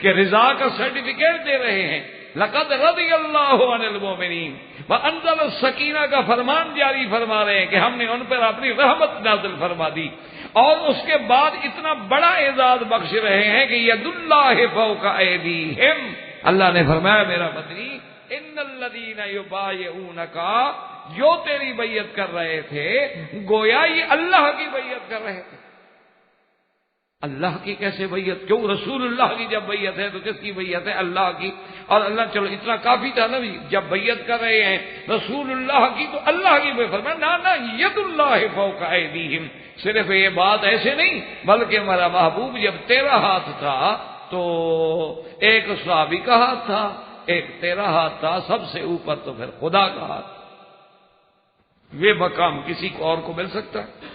کہ رضا کا سرٹیفکیٹ دے رہے ہیں؟ لقد رضی اللہ عن المؤمنین وانزل السکینہ کا فرمان جاری فرما رہے ہیں کہ ہم نے ان پر اپنی رحمت نازل فرما دی، اور اس کے بعد اتنا بڑا اعزاز بخش رہے ہیں کہ ید اللہ فوق ایدیہم۔ اللہ نے فرمایا میرا بدری ان الذین یبایعونک، جو تیری بیعت کر رہے تھے گویا یہ اللہ کی بیعت کر رہے تھے۔ اللہ کی کیسے بیعت؟ کیوں رسول اللہ کی جب بیعت ہے تو کس کی بیعت ہے؟ اللہ کی۔ اور اللہ چلو اتنا کافی تھا نا، جب بیعت کر رہے ہیں رسول اللہ کی تو اللہ کی بیعت، فرمایا نا ید اللہ فوق ایدیہم۔ صرف یہ بات ایسے نہیں بلکہ ہمارا محبوب جب تیرا ہاتھ تھا تو ایک صحابی کا ہاتھ تھا، ایک تیرا ہاتھ تھا، سب سے اوپر تو پھر خدا کا ہاتھ۔ یہ مقام کسی کو اور کو مل سکتا ہے؟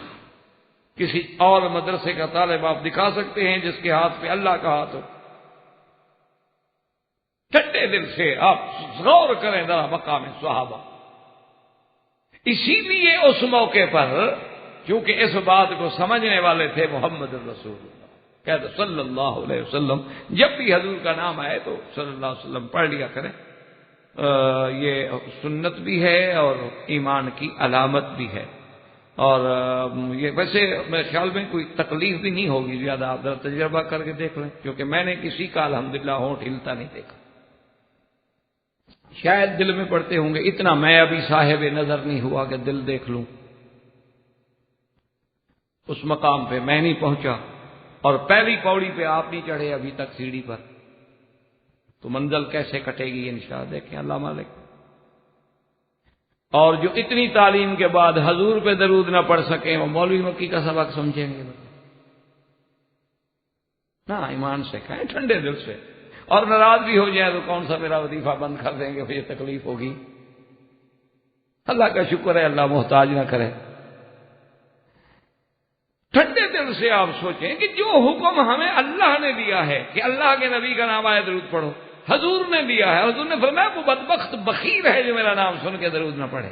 کسی اور مدرسے کا طالب آپ دکھا سکتے ہیں جس کے ہاتھ پہ اللہ کا ہاتھ ہو؟ ٹھنڈے دل سے آپ غور کریں ذرا مقام صحابہ۔ اسی لیے اس موقع پر کیونکہ اس بات کو سمجھنے والے تھے محمد الرسول اللہ کہتے صلی اللہ علیہ وسلم، جب بھی حضور کا نام آئے تو صلی اللہ علیہ وسلم پڑھ لیا کریں، یہ سنت بھی ہے اور ایمان کی علامت بھی ہے، اور یہ ویسے میرے خیال میں کوئی تکلیف بھی نہیں ہوگی زیادہ، آپ ذرا تجربہ کر کے دیکھ لیں، کیونکہ میں نے کسی کا الحمدللہ ہونٹ ہلتا نہیں دیکھا۔ شاید دل میں پڑھتے ہوں گے اتنا میں ابھی صاحب نظر نہیں ہوا کہ دل دیکھ لوں، اس مقام پہ میں نہیں پہنچا، اور پہلی پوڑی پہ آپ نہیں چڑھے ابھی تک سیڑھی پر، تو منزل کیسے کٹے گی انشاءاللہ دیکھیں اللہ مالک۔ اور جو اتنی تعلیم کے بعد حضور پہ درود نہ پڑھ سکیں وہ مولوی مکی کا سبق سمجھیں گے نا؟ ایمان سے کہیں ٹھنڈے دل سے، اور ناراض بھی ہو جائے تو کون سا میرا وظیفہ بند کر دیں گے، یہ تکلیف ہوگی۔ اللہ کا شکر ہے اللہ محتاج نہ کرے۔ ٹھنڈے دل سے آپ سوچیں کہ جو حکم ہمیں اللہ نے دیا ہے کہ اللہ کے نبی کا نام آئے درود پڑھو، حضور نے دیا ہے، حضور نے فرمایا وہ بدبخت بخیل ہے جو میرا نام سن کے درود نہ پڑھے۔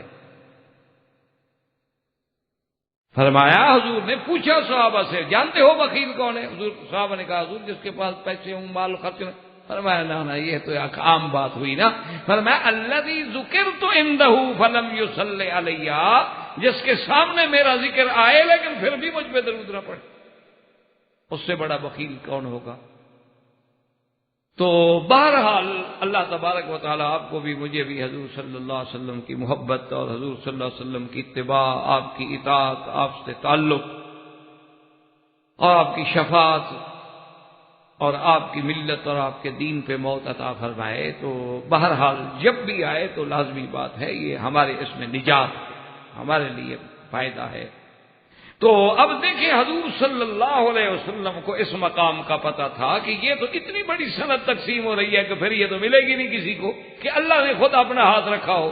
فرمایا حضور نے پوچھا صحابہ سے جانتے ہو بخیل کون ہے؟ حضور صحابہ نے کہا حضور جس کے پاس پیسے ہوں مال خرچ نہ۔ فرمایا نا یہ تو ایک عام بات ہوئی نا۔ فرمایا الذی ذکرت عنده فلم یصلی علی، جس کے سامنے میرا ذکر آئے لیکن پھر بھی مجھ پہ درود نہ پڑے، اس سے بڑا بخیل کون ہوگا؟ تو بہرحال اللہ تبارک و تعالیٰ آپ کو بھی مجھے بھی حضور صلی اللہ علیہ وسلم کی محبت اور حضور صلی اللہ علیہ وسلم کی اتباع، آپ کی اطاعت، آپ سے تعلق اور آپ کی شفاعت اور آپ کی ملت اور آپ کے دین پہ موت عطا فرمائے۔ تو بہرحال جب بھی آئے تو لازمی بات ہے یہ ہمارے اس میں نجات ہے، ہمارے لیے فائدہ ہے۔ تو اب دیکھیں حضور صلی اللہ علیہ وسلم کو اس مقام کا پتہ تھا کہ یہ تو اتنی بڑی سند تقسیم ہو رہی ہے کہ پھر یہ تو ملے گی نہیں کسی کو کہ اللہ نے خود اپنا ہاتھ رکھا ہو۔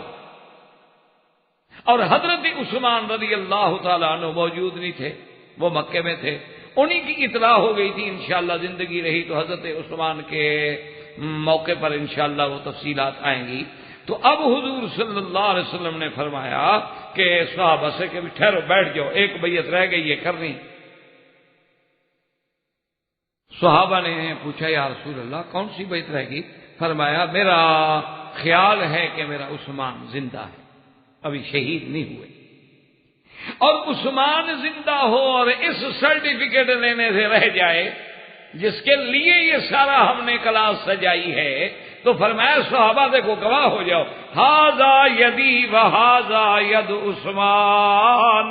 اور حضرت عثمان رضی اللہ تعالیٰ عنہ موجود نہیں تھے، وہ مکے میں تھے، انہی کی اطلاع ہو گئی تھی، انشاءاللہ زندگی رہی تو حضرت عثمان کے موقع پر انشاءاللہ وہ تفصیلات آئیں گی۔ تو اب حضور صلی اللہ علیہ وسلم نے فرمایا کہ صحابہ سے کہ ٹھہرو، بیٹھ جاؤ، ایک بیعت رہ گئی ہے کرنی۔ صحابہ نے پوچھا یا رسول اللہ کون سی بیعت رہ گئی؟ فرمایا میرا خیال ہے کہ میرا عثمان زندہ ہے، ابھی شہید نہیں ہوئے، اور عثمان زندہ ہو اور اس سرٹیفکیٹ لینے سے رہ جائے جس کے لیے یہ سارا ہم نے کلاس سجائی ہے، تو فرمایا صحابہ دیکھو گواہ ہو جاؤ، ھذا یدی وھذا ید عثمان۔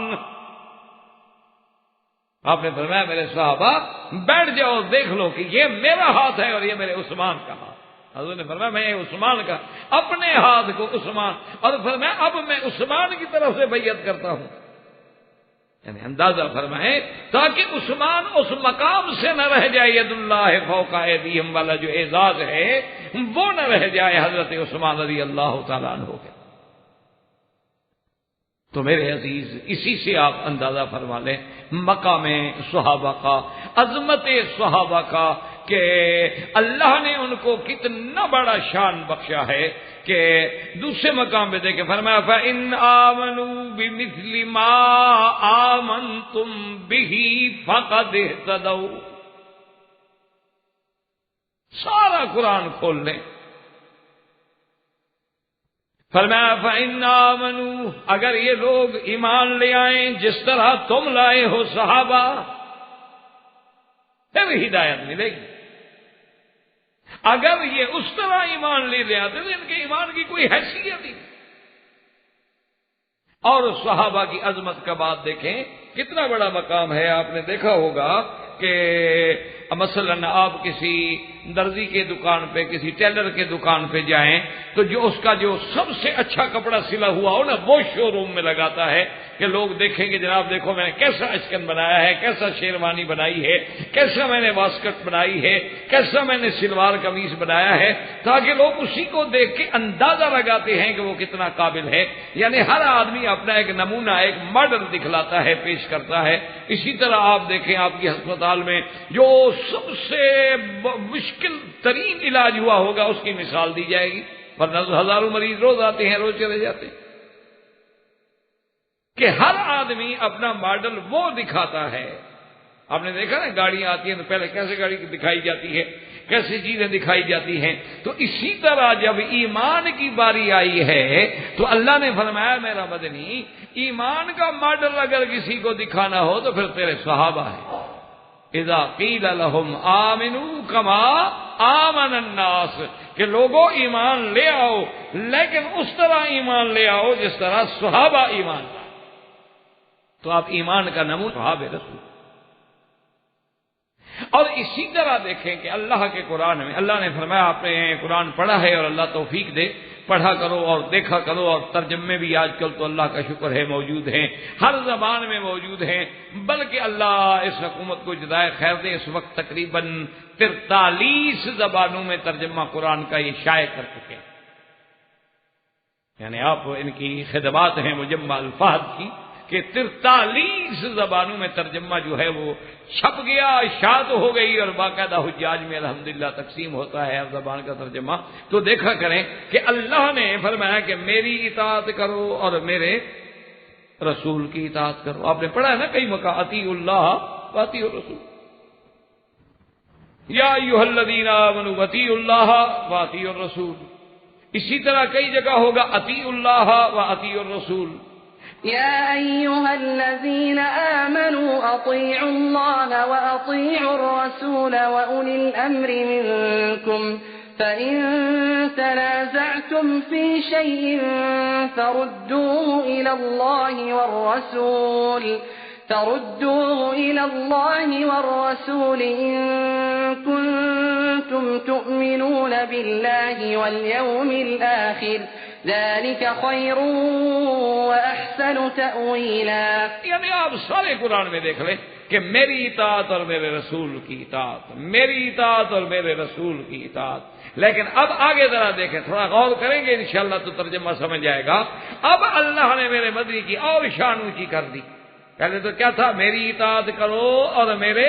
آپ نے فرمایا میرے صحابہ بیٹھ جاؤ، دیکھ لو کہ یہ میرا ہاتھ ہے اور یہ میرے عثمان کا ہاتھ۔ حضور نے فرمایا میں عثمان کا اپنے ہاتھ کو عثمان، اور فرمایا اب میں عثمان کی طرف سے بیعت کرتا ہوں، یعنی اندازہ فرمائیں تاکہ عثمان اس مقام سے نہ رہ جائے، ید اللہ فوق ایدیہم والا جو اعزاز ہے وہ نہ رہ جائے حضرت عثمان رضی اللہ تعالیٰ عنہ کے۔ تو میرے عزیز اسی سے آپ اندازہ فرما لیں مقام صحابہ کا، عظمت صحابہ کا، کہ اللہ نے ان کو کتنا بڑا شان بخشا ہے کہ دوسرے مقام پہ دیکھیں فرمایا فَإِنْ آمَنُوا بِمِثْلِ مَا آمَنْتُمْ بِهِ فَقَدْ اهْتَدَوْا۔ سارا قرآن کھول لیں، فرمایا فَإِنْ آمَنُوا، اگر یہ لوگ ایمان لے آئیں جس طرح تم لائے ہو صحابہ، پھر ہدایت ملے گی۔ اگر یہ اس طرح ایمان لے آتے تو ان کے ایمان کی کوئی حیثیت ہی نہیں۔ اور صحابہ کی عظمت کا بات دیکھیں کتنا بڑا مقام ہے۔ آپ نے دیکھا ہوگا کہ مثلا آپ کسی درزی کے دکان پہ، کسی ٹیلر کے دکان پہ جائیں تو جو اس کا جو سب سے اچھا کپڑا سلا ہوا ہو نا وہ شو روم میں لگاتا ہے کہ لوگ دیکھیں گے جناب دیکھو میں نے کیسا اشکن بنایا ہے، کیسا شیروانی بنائی ہے، کیسا میں نے واسکٹ بنائی ہے، کیسا میں نے سلوار قمیص بنایا ہے، تاکہ لوگ اسی کو دیکھ کے اندازہ لگاتے ہیں کہ وہ کتنا قابل ہے۔ یعنی ہر آدمی اپنا ایک نمونہ، ایک ماڈل دکھلاتا ہے، پیش کرتا ہے۔ اسی طرح آپ دیکھیں آپ کی ہسپتال میں جو سب سے مشکل ترین علاج ہوا ہوگا اس کی مثال دی جائے گی، ورنہ ہزاروں مریض روز آتے ہیں، روز چلے جاتے ہیں، کہ ہر آدمی اپنا ماڈل وہ دکھاتا ہے۔ آپ نے دیکھا نا گاڑیاں آتی ہیں تو پہلے کیسے گاڑی دکھائی جاتی ہے، کیسی چیزیں دکھائی جاتی ہیں، تو اسی طرح جب ایمان کی باری آئی ہے تو اللہ نے فرمایا میرا مدنی ایمان کا ماڈل اگر کسی کو دکھانا ہو تو پھر تیرے صحابہ ہیں۔ اذا قیل لهم آمنوا کما آمن الناس، کہ لوگوں ایمان لے آؤ لیکن اس طرح ایمان لے آؤ جس طرح صحابہ ایمان لائے۔ تو آپ ایمان کا نمونہ صحابہ رسول۔ اور اسی طرح دیکھیں کہ اللہ کے قرآن میں اللہ نے فرمایا آپ نے قرآن پڑھا ہے اور اللہ توفیق دے پڑھا کرو اور دیکھا کرو، اور ترجمے بھی آج کل تو اللہ کا شکر ہے موجود ہیں، ہر زبان میں موجود ہیں، بلکہ اللہ اس حکومت کو جزائے خیر دے، اس وقت تقریباً 43 زبانوں میں ترجمہ قرآن کا یہ شائع کر چکے ہیں۔ یعنی آپ ان کی خدمات ہیں مجمع الفاظ کی کہ 43 زبانوں میں ترجمہ جو ہے وہ چھپ گیا، اشاعت ہو گئی، اور باقاعدہ حجاج میں الحمدللہ تقسیم ہوتا ہے ہر زبان کا ترجمہ۔ تو دیکھا کریں کہ اللہ نے فرمایا کہ میری اطاعت کرو اور میرے رسول کی اطاعت کرو۔ آپ نے پڑھا ہے نا کئی موقع اطیعوا اللہ واطیعوا الرسول، یا ایھا الذین آمنوا اطیعوا اللہ واطیعوا الرسول۔ اسی طرح کئی جگہ ہوگا اطیعوا اللہ واطیعوا الرسول۔ يا أيها الذين آمنوا أطيعوا الله وأطيعوا الرسول وأولي الأمر منكم فإن تنازعتم في شيء فردوه إلى الله والرسول إن كنتم تؤمنون بالله واليوم الآخر ذلك خير وأحسن تأويلا۔ یعنی آپ سارے قرآن میں دیکھ لیں کہ میری اطاعت اور میرے رسول کی اطاعت، میری اطاعت اور میرے رسول کی اطاعت۔ لیکن اب آگے ذرا دیکھیں، تھوڑا غور کریں گے انشاءاللہ تو ترجمہ سمجھ جائے گا۔ اب اللہ نے میرے مدنی کی اور شان اونچی کر دی۔ پہلے تو کیا تھا؟ میری اطاعت کرو اور میرے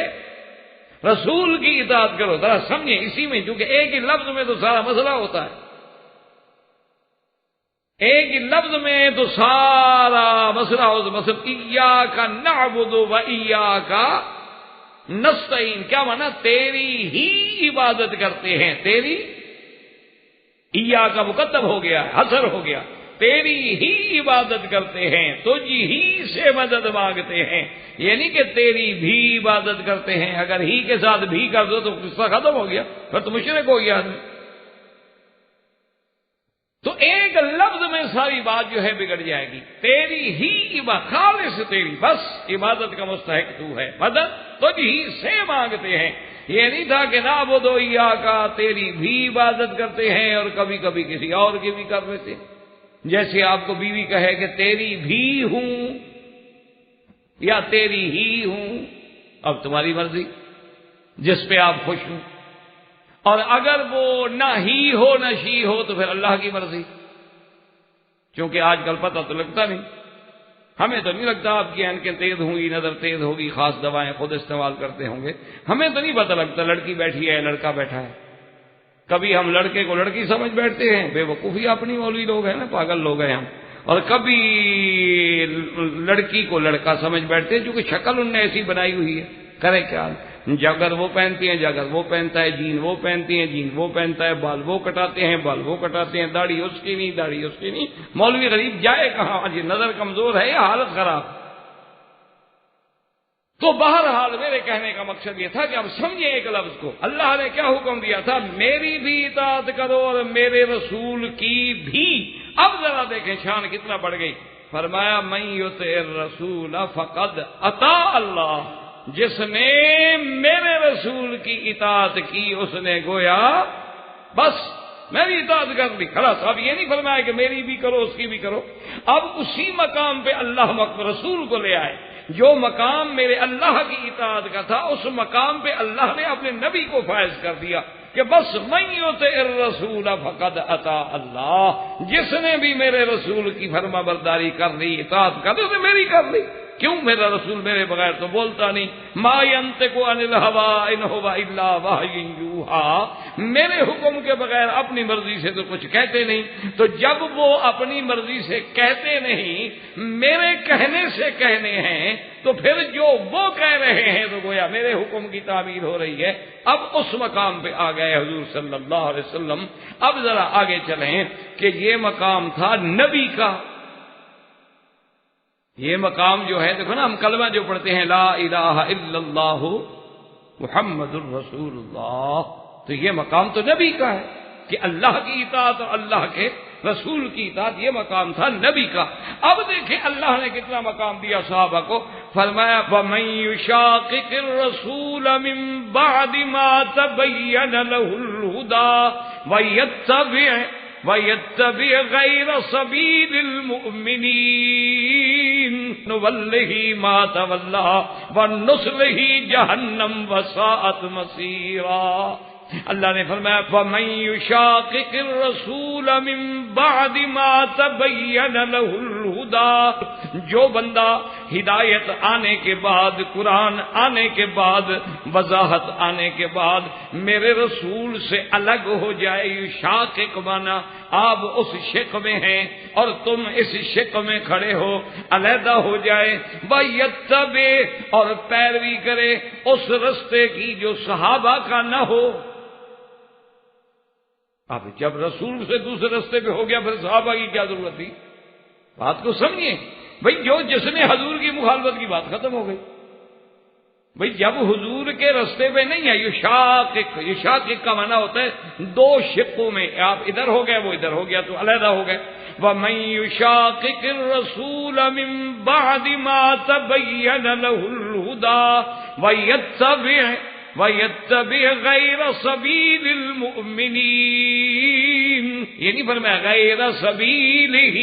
رسول کی اطاعت کرو۔ ذرا سمجھیں اسی میں، کیونکہ ایک ہی لفظ میں تو سارا مسئلہ ہوتا ہے، ایک ہی لفظ میں تو سارا مسئلہ ہوتا ہے۔ مثلا ایاک نعبد و ایاک نستعین، کیا مانا؟ تیری ہی عبادت کرتے ہیں، تیری ایاک کا مقدم ہو گیا ہے، حصر ہو گیا، تیری ہی عبادت کرتے ہیں، تجھ ہی سے مدد مانگتے ہیں، یعنی کہ تیری بھی عبادت کرتے ہیں۔ اگر ہی کے ساتھ بھی کر دو تو قصہ ختم ہو گیا، پھر تو مشرک ہو گیا آدمی۔ تو ایک لفظ میں ساری بات جو ہے بگڑ جائے گی۔ تیری ہی عبادت، خالص تیری، بس عبادت کا مستحق تو ہے، مدد تجھ ہی سے مانگتے ہیں۔ یہ نہیں تھا کہ نعبد و ایاک، تیری بھی عبادت کرتے ہیں اور کبھی کبھی کسی اور کی بھی کر لیتے ہیں۔ جیسے آپ کو بیوی کہے کہ تیری بھی ہوں یا تیری ہی ہوں، اب تمہاری مرضی، جس پہ آپ خوش ہوں۔ اور اگر وہ نہ ہی ہو نہ شی ہو تو پھر اللہ کی مرضی، کیونکہ آج کل پتہ تو لگتا نہیں، ہمیں تو نہیں لگتا آپ کی آنکھیں تیز ہوں گی، نظر تیز ہوگی، خاص دوائیں خود استعمال کرتے ہوں گے، ہمیں تو نہیں پتہ لگتا لڑکی بیٹھی ہے لڑکا بیٹھا ہے۔ کبھی ہم لڑکے کو لڑکی سمجھ بیٹھتے ہیں، بے وقوفی اپنی مولوی لوگ ہیں نا، پاگل لوگ ہیں ہم، اور کبھی لڑکی کو لڑکا سمجھ بیٹھتے ہیں، چونکہ شکل انہوں نے ایسی بنائی ہوئی ہے، کرے کیا؟ جاگر وہ پہنتی ہیں، جاگر وہ پہنتا ہے، جین وہ پہنتی ہیں، جین وہ پہنتا ہے، بال وہ کٹاتے ہیں، بال وہ کٹاتے ہیں، داڑھی اس کی نہیں، داڑھی اس کی نہیں، مولوی غریب جائے کہاں؟ جی نظر کمزور ہے یا حالت خراب؟ تو بہرحال میرے کہنے کا مقصد یہ تھا کہ اب سمجھیں ایک لفظ کو، اللہ نے کیا حکم دیا تھا؟ میری بھی اطاعت کرو اور میرے رسول کی بھی۔ اب ذرا دیکھیں شان کتنا بڑھ گئی، فرمایا من یطع الرسول فقد اطاع اللہ، جس نے میرے رسول کی اطاعت کی اس نے گویا بس میری اطاعت کر لی، خلاص۔ اب یہ نہیں فرمایا کہ میری بھی کرو اس کی بھی کرو، اب اسی مقام پہ اللہ رسول کو لے آئے، جو مقام میرے اللہ کی اطاعت کا تھا اس مقام پہ اللہ نے اپنے نبی کو فائز کر دیا کہ بس من یطع الرسول فقد اطاع اللہ، جس نے بھی میرے رسول کی فرما برداری کر لی، اطاعت کر لی، اس نے میری کر لی۔ کیوں؟ میرا رسول میرے بغیر تو بولتا نہیں، ما ینطق عن الہوی ان هو الا وحی یوحی، میرے حکم کے بغیر اپنی مرضی سے تو کچھ کہتے نہیں، تو جب وہ اپنی مرضی سے کہتے نہیں، میرے کہنے سے کہنے ہیں، تو پھر جو وہ کہہ رہے ہیں تو گویا میرے حکم کی تعمیل ہو رہی ہے۔ اب اس مقام پہ آ گئے حضور صلی اللہ علیہ وسلم۔ اب ذرا آگے چلیں کہ یہ مقام تھا نبی کا، یہ مقام جو ہے دیکھو نا، ہم کلمہ جو پڑھتے ہیں لا الہ الا اللہ محمد الرسول اللہ، تو یہ مقام تو نبی کا ہے کہ اللہ کی اطاعت اور اللہ کے رسول کی اطاعت، یہ مقام تھا نبی کا۔ اب دیکھیں اللہ نے کتنا مقام دیا صحابہ کو، فرمایا وَمَن يُشَاقِقِ الرَّسُولَ مِن بَعْدِ مَا تَبَيَّنَ لَهُ الْهُدَى وَيَتَّبِعْ غَيْرَ سَبِيلِ الْمُؤْمِنِينَ نُوَلِّهِ مَا تَوَلَّى وَنُصْلِهِ جَهَنَّمَ وَسَاءَتْ مَصِيرًا۔ اللہ نے فرمایا فَمَن يُشَاقِقِ الرَّسُولَ مِن بَعْدِ مَا تَبَيَّنَ لَهُ الْهُدَى، جو بندہ ہدایت آنے کے بعد، قرآن آنے کے بعد، وضاحت آنے کے بعد میرے رسول سے الگ ہو جائے، یشاقق مانا آپ اس شق میں ہیں اور تم اس شق میں کھڑے ہو، علیحدہ ہو جائے، وَيَتَّبِعْ اور پیروی کرے اس رستے کی جو صحابہ کا نہ ہو۔ اب جب رسول سے دوسرے رستے پہ ہو گیا پھر صحابہ کی کیا ضرورت تھی؟ بات کو سمجھیں بھئی، جس نے حضور کی مخالفت کی بات ختم ہو گئی۔ بھئی جب حضور کے رستے پہ نہیں ہے، یشاقق کا معنی ہوتا ہے دو شقوں میں، آپ ادھر ہو گئے وہ ادھر ہو گیا تو علیحدہ ہو گئے۔ وَمَن يُشَاقِقِ الرَّسُولَ مِن بَعْدِ مَا تَبَيَّنَ لَهُ الْهُدَى وَيَتَّبِعْ غَيْرَ سَبِيلِ الْمُؤْمِنِينَ، یہ نہیں فرمایا غیر سبیلہ،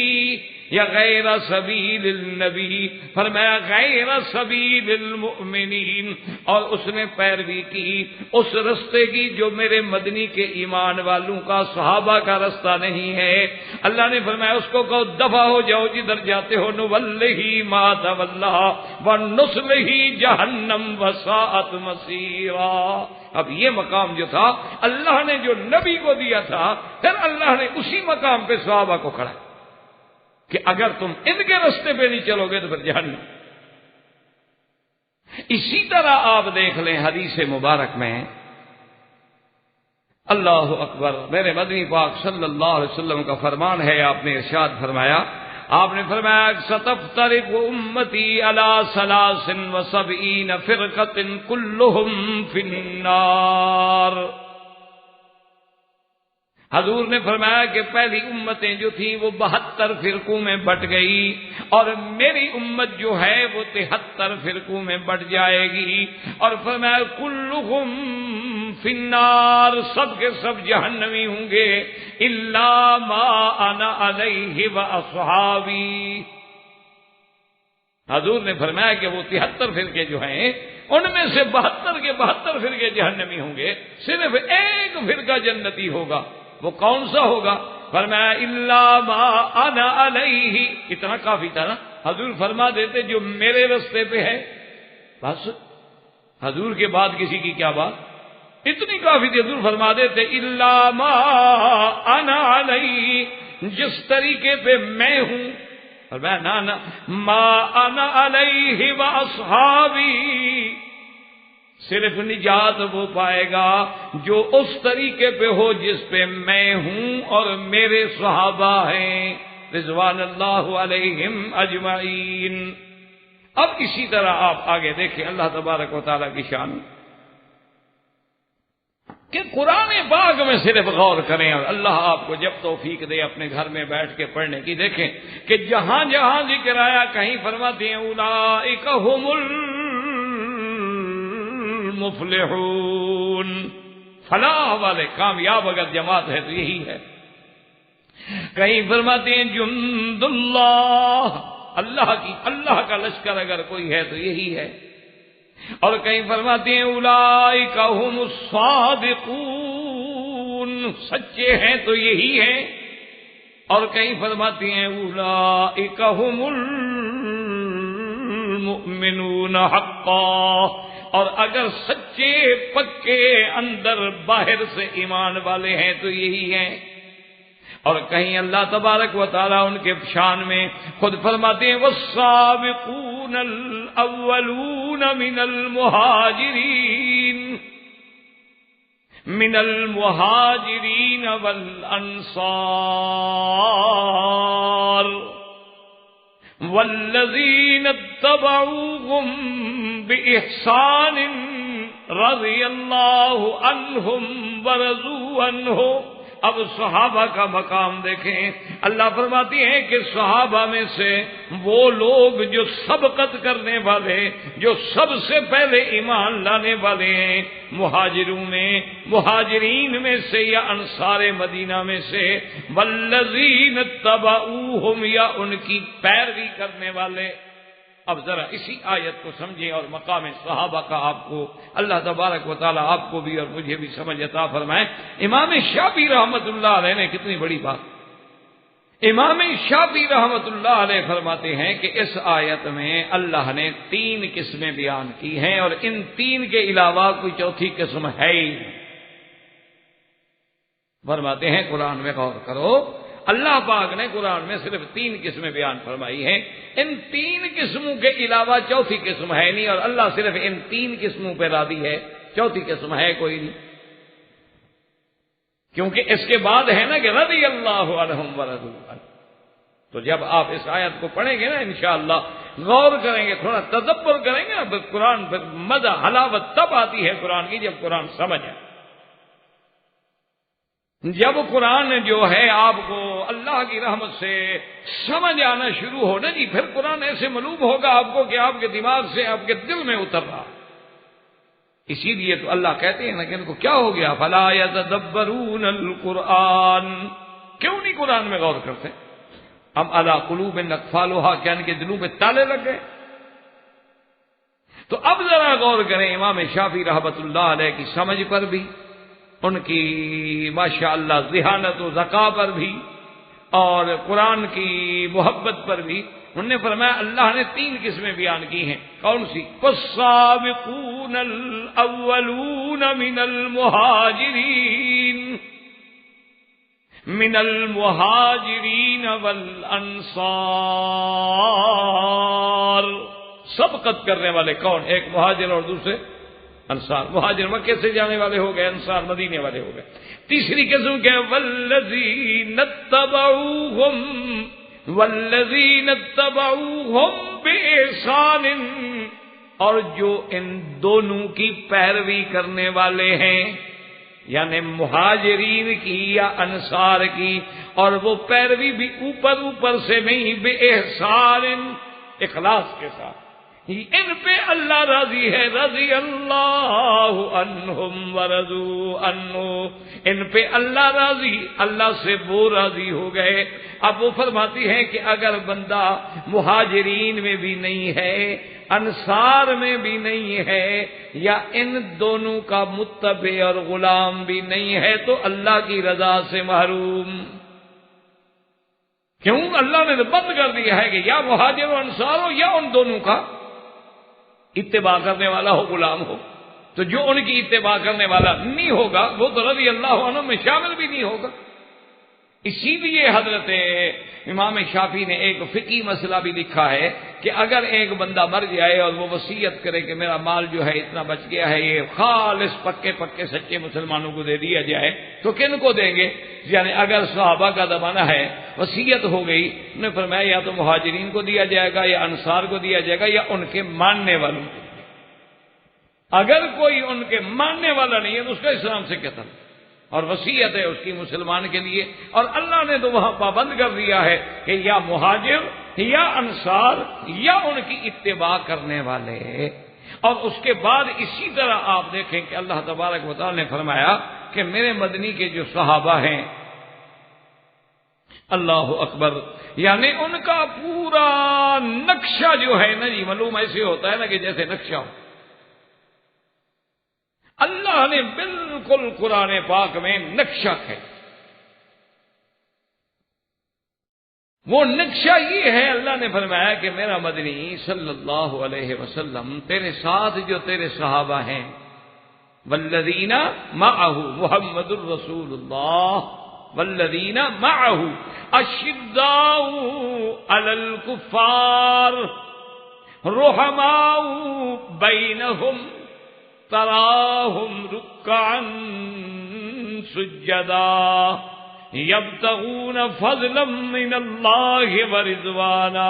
یا غیر سبیل النبی، فرمایا غیر سبیل المؤمنین، اور اس نے پیروی کی اس رستے کی جو میرے مدنی کے ایمان والوں کا، صحابہ کا رستہ نہیں ہے۔ اللہ نے فرمایا اس کو کہو دفع ہو جاؤ جدھر جاتے ہو، نولہ ما تولی ونصلہ جہنم وساءت مصیرا۔ اب یہ مقام جو تھا اللہ نے جو نبی کو دیا تھا، پھر اللہ نے اسی مقام پہ صحابہ کو کھڑا کہ اگر تم ان کے رستے پہ نہیں چلو گے تو پھر جہنم۔ اسی طرح آپ دیکھ لیں حدیث مبارک میں، اللہ اکبر، میرے مدنی پاک صلی اللہ علیہ وسلم کا فرمان ہے، آپ نے ارشاد فرمایا، آپ نے فرمایا ستفترق امتی علی 73 فرقۃ کلہم فی النار۔ حضور نے فرمایا کہ پہلی امتیں جو تھیں وہ 72 فرقوں میں بٹ گئی، اور میری امت جو ہے وہ 73 فرقوں میں بٹ جائے گی، اور فرمایا کلہم فی النار، سب کے سب جہنمی ہوں گے، الا ما انا علیہ واصحابی۔ حضور نے فرمایا کہ وہ 73 فرقے جو ہیں ان میں سے 72 کے 72 فرقے جہنمی ہوں گے، صرف ایک فرقہ جنتی ہوگا۔ وہ کون سا ہوگا؟ فرمایا الا ما انا علیہ، اتنا کافی تھا نا، حضور فرما دیتے جو میرے رستے پہ ہے، بس حضور کے بعد کسی کی کیا بات، اتنی کافی تھی، حضور فرما دیتے الا ما انا علیہ، جس طریقے پہ میں ہوں، فرمایا نا ما انا علیہ واصحابی، صرف نجات وہ پائے گا جو اس طریقے پہ ہو جس پہ میں ہوں اور میرے صحابہ ہیں رضوان اللہ علیہم اجمعین۔ اب اسی طرح آپ آگے دیکھیں اللہ تبارک و تعالیٰ کی شان کہ قرآن پاک میں صرف غور کریں، اور اللہ آپ کو جب توفیق دے اپنے گھر میں بیٹھ کے پڑھنے کی، دیکھیں کہ جہاں جہاں ذکر آیا کہیں فرماتے ہیں اولئک ھم مفلحون، فلاح والے، کامیاب اگر جماعت ہے تو یہی ہے۔ کہیں فرماتے ہیں جند اللہ، اللہ کا لشکر اگر کوئی ہے تو یہی ہے، اور کہیں فرماتے ہیں اولئک ھم الصادقون، سچے ہیں تو یہی ہیں، اور کہیں فرماتے ہیں اولئک ھم المؤمنون حقا، اور اگر سچے پکے اندر باہر سے ایمان والے ہیں تو یہی ہیں۔ اور کہیں اللہ تبارک و تعالیٰ ان کے شان میں خود فرماتے ہیں والسابقون الاولون من المہاجرین والانصار والذین اتبعوهم بإحسان رضی اللہ عنہم ورضوا عنہ۔ اب صحابہ کا مقام دیکھیں، اللہ فرماتی ہیں کہ صحابہ میں سے وہ لوگ جو سبقت کرنے والے، جو سب سے پہلے ایمان لانے والے ہیں، مہاجرین میں سے یا انصار مدینہ میں سے، والذین اتبعوہم یا ان کی پیروی کرنے والے۔ اب ذرا اسی آیت کو سمجھیں اور مقام صحابہ کا آپ کو اللہ تبارک و تعالیٰ آپ کو بھی اور مجھے بھی سمجھ عطا فرمائے۔ امام شافعی رحمت اللہ علیہ نے کتنی بڑی بات، امام شافعی رحمت اللہ علیہ فرماتے ہیں کہ اس آیت میں اللہ نے 3 قسمیں بیان کی ہیں، اور ان 3 کے علاوہ کوئی چوتھی قسم ہے ہی نہیں۔ فرماتے ہیں قرآن میں غور کرو، اللہ پاک نے قرآن میں صرف 3 قسمیں بیان فرمائی ہیں، ان 3 قسموں کے علاوہ چوتھی قسم ہے نہیں، اور اللہ صرف ان 3 قسموں پہ راضی ہے، چوتھی قسم ہے کوئی نہیں، کیونکہ اس کے بعد ہے نا کہ رضی اللہ عنہم ورضوا عنہ۔ تو جب آپ اس آیت کو پڑھیں گے نا انشاءاللہ، غور کریں گے، تھوڑا تدبر کریں گے نا، قرآن پھر مزہ حلاوت تب آتی ہے قرآن کی جب قرآن سمجھ آئے۔ جب قرآن جو ہے آپ کو اللہ کی رحمت سے سمجھ آنا شروع ہو نا جی، پھر قرآن ایسے معلوم ہوگا آپ کو کہ آپ کے دماغ سے آپ کے دل میں اتر رہا۔ اسی لیے تو اللہ کہتے ہیں نا کہ ان کو کیا ہو گیا، فلا یتدبرون القرآن، کیوں نہیں قرآن میں غور کرتے؟ ام علی قلوب اقفالها، کیا ان کے دلوں پہ تالے لگ گئے؟ تو اب ذرا غور کریں امام شافعی رحمۃ اللہ علیہ کی سمجھ پر بھی، ان کی ماشاءاللہ ذہانت و ذکا پر بھی، اور قرآن کی محبت پر بھی۔ انہوں نے فرمایا اللہ نے 3 قسمیں بیان کی ہیں۔ کون سی؟ والسابقون الاولون من المہاجرین والانصار۔ سبقت کرنے والے کون؟ ایک مہاجر اور دوسرے انصار۔ مہاجر مکے سے جانے والے ہو گئے، انصار مدینے والے ہو گئے۔ تیسری قسم کیا؟ والذین اتبعوہم بإحسان، اور جو ان دونوں کی پیروی کرنے والے ہیں، یعنی مہاجرین کی یا انصار کی، اور وہ پیروی بھی اوپر اوپر سے نہیں، بإحسان، اخلاص کے ساتھ۔ ان پہ اللہ راضی ہے، رضی اللہ عنہم ورضوا عنہ، ان پہ اللہ راضی، اللہ سے وہ راضی ہو گئے۔ اب وہ فرماتی ہیں کہ اگر بندہ مہاجرین میں بھی نہیں ہے، انصار میں بھی نہیں ہے، یا ان دونوں کا متبع اور غلام بھی نہیں ہے، تو اللہ کی رضا سے محروم۔ کیوں؟ اللہ نے تو بند کر دیا ہے کہ یا مہاجر و انصار ہو یا ان دونوں کا اتباع کرنے والا ہو، غلام ہو۔ تو جو ان کی اتباع کرنے والا نہیں ہوگا وہ تو رضی اللہ عنہ میں شامل بھی نہیں ہوگا۔ اسی لیے حضرت امام شافعی نے ایک فقہی مسئلہ بھی لکھا ہے کہ اگر ایک بندہ مر جائے اور وہ وصیت کرے کہ میرا مال جو ہے اتنا بچ گیا ہے، یہ خالص پکے سچے مسلمانوں کو دے دیا جائے، تو کن کو دیں گے؟ یعنی اگر صحابہ کا زمانہ ہے، وصیت ہو گئی، انہوں نے فرمایا یا تو مہاجرین کو دیا جائے گا، یا انصار کو دیا جائے گا، یا ان کے ماننے والوں کو۔ اگر کوئی ان کے ماننے والا نہیں ہے تو اس کا اسلام سے کیا تعلق؟ اور وصیت ہے اس کی مسلمان کے لیے، اور اللہ نے تو وہاں پابند کر دیا ہے کہ یا مہاجر یا انصار یا ان کی اتباع کرنے والے۔ اور اس کے بعد اسی طرح آپ دیکھیں کہ اللہ تبارک و تعالی نے فرمایا کہ میرے مدنی کے جو صحابہ ہیں، اللہ اکبر، یعنی ان کا پورا نقشہ جو ہے نا جی، معلوم ایسے ہوتا ہے نا کہ جیسے نقشہ ہو۔ اللہ نے بالکل قرآن پاک میں نقشہ ہے، وہ نقشہ یہ ہے، اللہ نے فرمایا کہ میرا مدنی صلی اللہ علیہ وسلم تیرے ساتھ جو تیرے صحابہ ہیں، والذین معہ، محمد الرسول اللہ، والذین معہ اشداء علی الکفار رحماء بینہم تراہم رکعا سجدا یبتغون فضلا من اللہ ورضوانا۔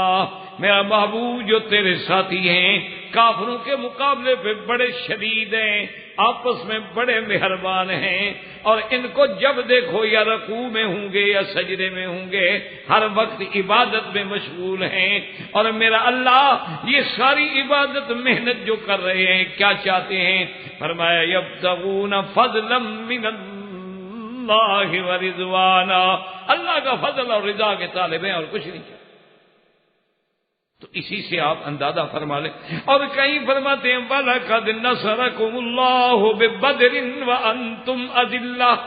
میرا محبوب جو تیرے ساتھی ہیں کافروں کے مقابلے پہ بڑے شدید ہیں، آپس میں بڑے مہربان ہیں، اور ان کو جب دیکھو یا رکوع میں ہوں گے یا سجدے میں ہوں گے، ہر وقت عبادت میں مشغول ہیں۔ اور میرا اللہ یہ ساری عبادت محنت جو کر رہے ہیں کیا چاہتے ہیں؟ فرمایا یبتغون فضلا من اللہ ورضوانا، اللہ کا فضل اور رضا کے طالب ہیں اور کچھ نہیں چاہتے۔ تو اسی سے آپ اندازہ فرما لیں۔ اور کہیں فرماتے ہیں وَلَقَدْ نَصَرَكُمُ اللَّهُ بِبَدْرٍ وَأَنْتُمْ أَذِلَّةٌ۔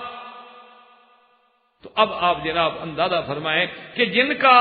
تو اب آپ جناب اندازہ فرمائیں کہ جن کا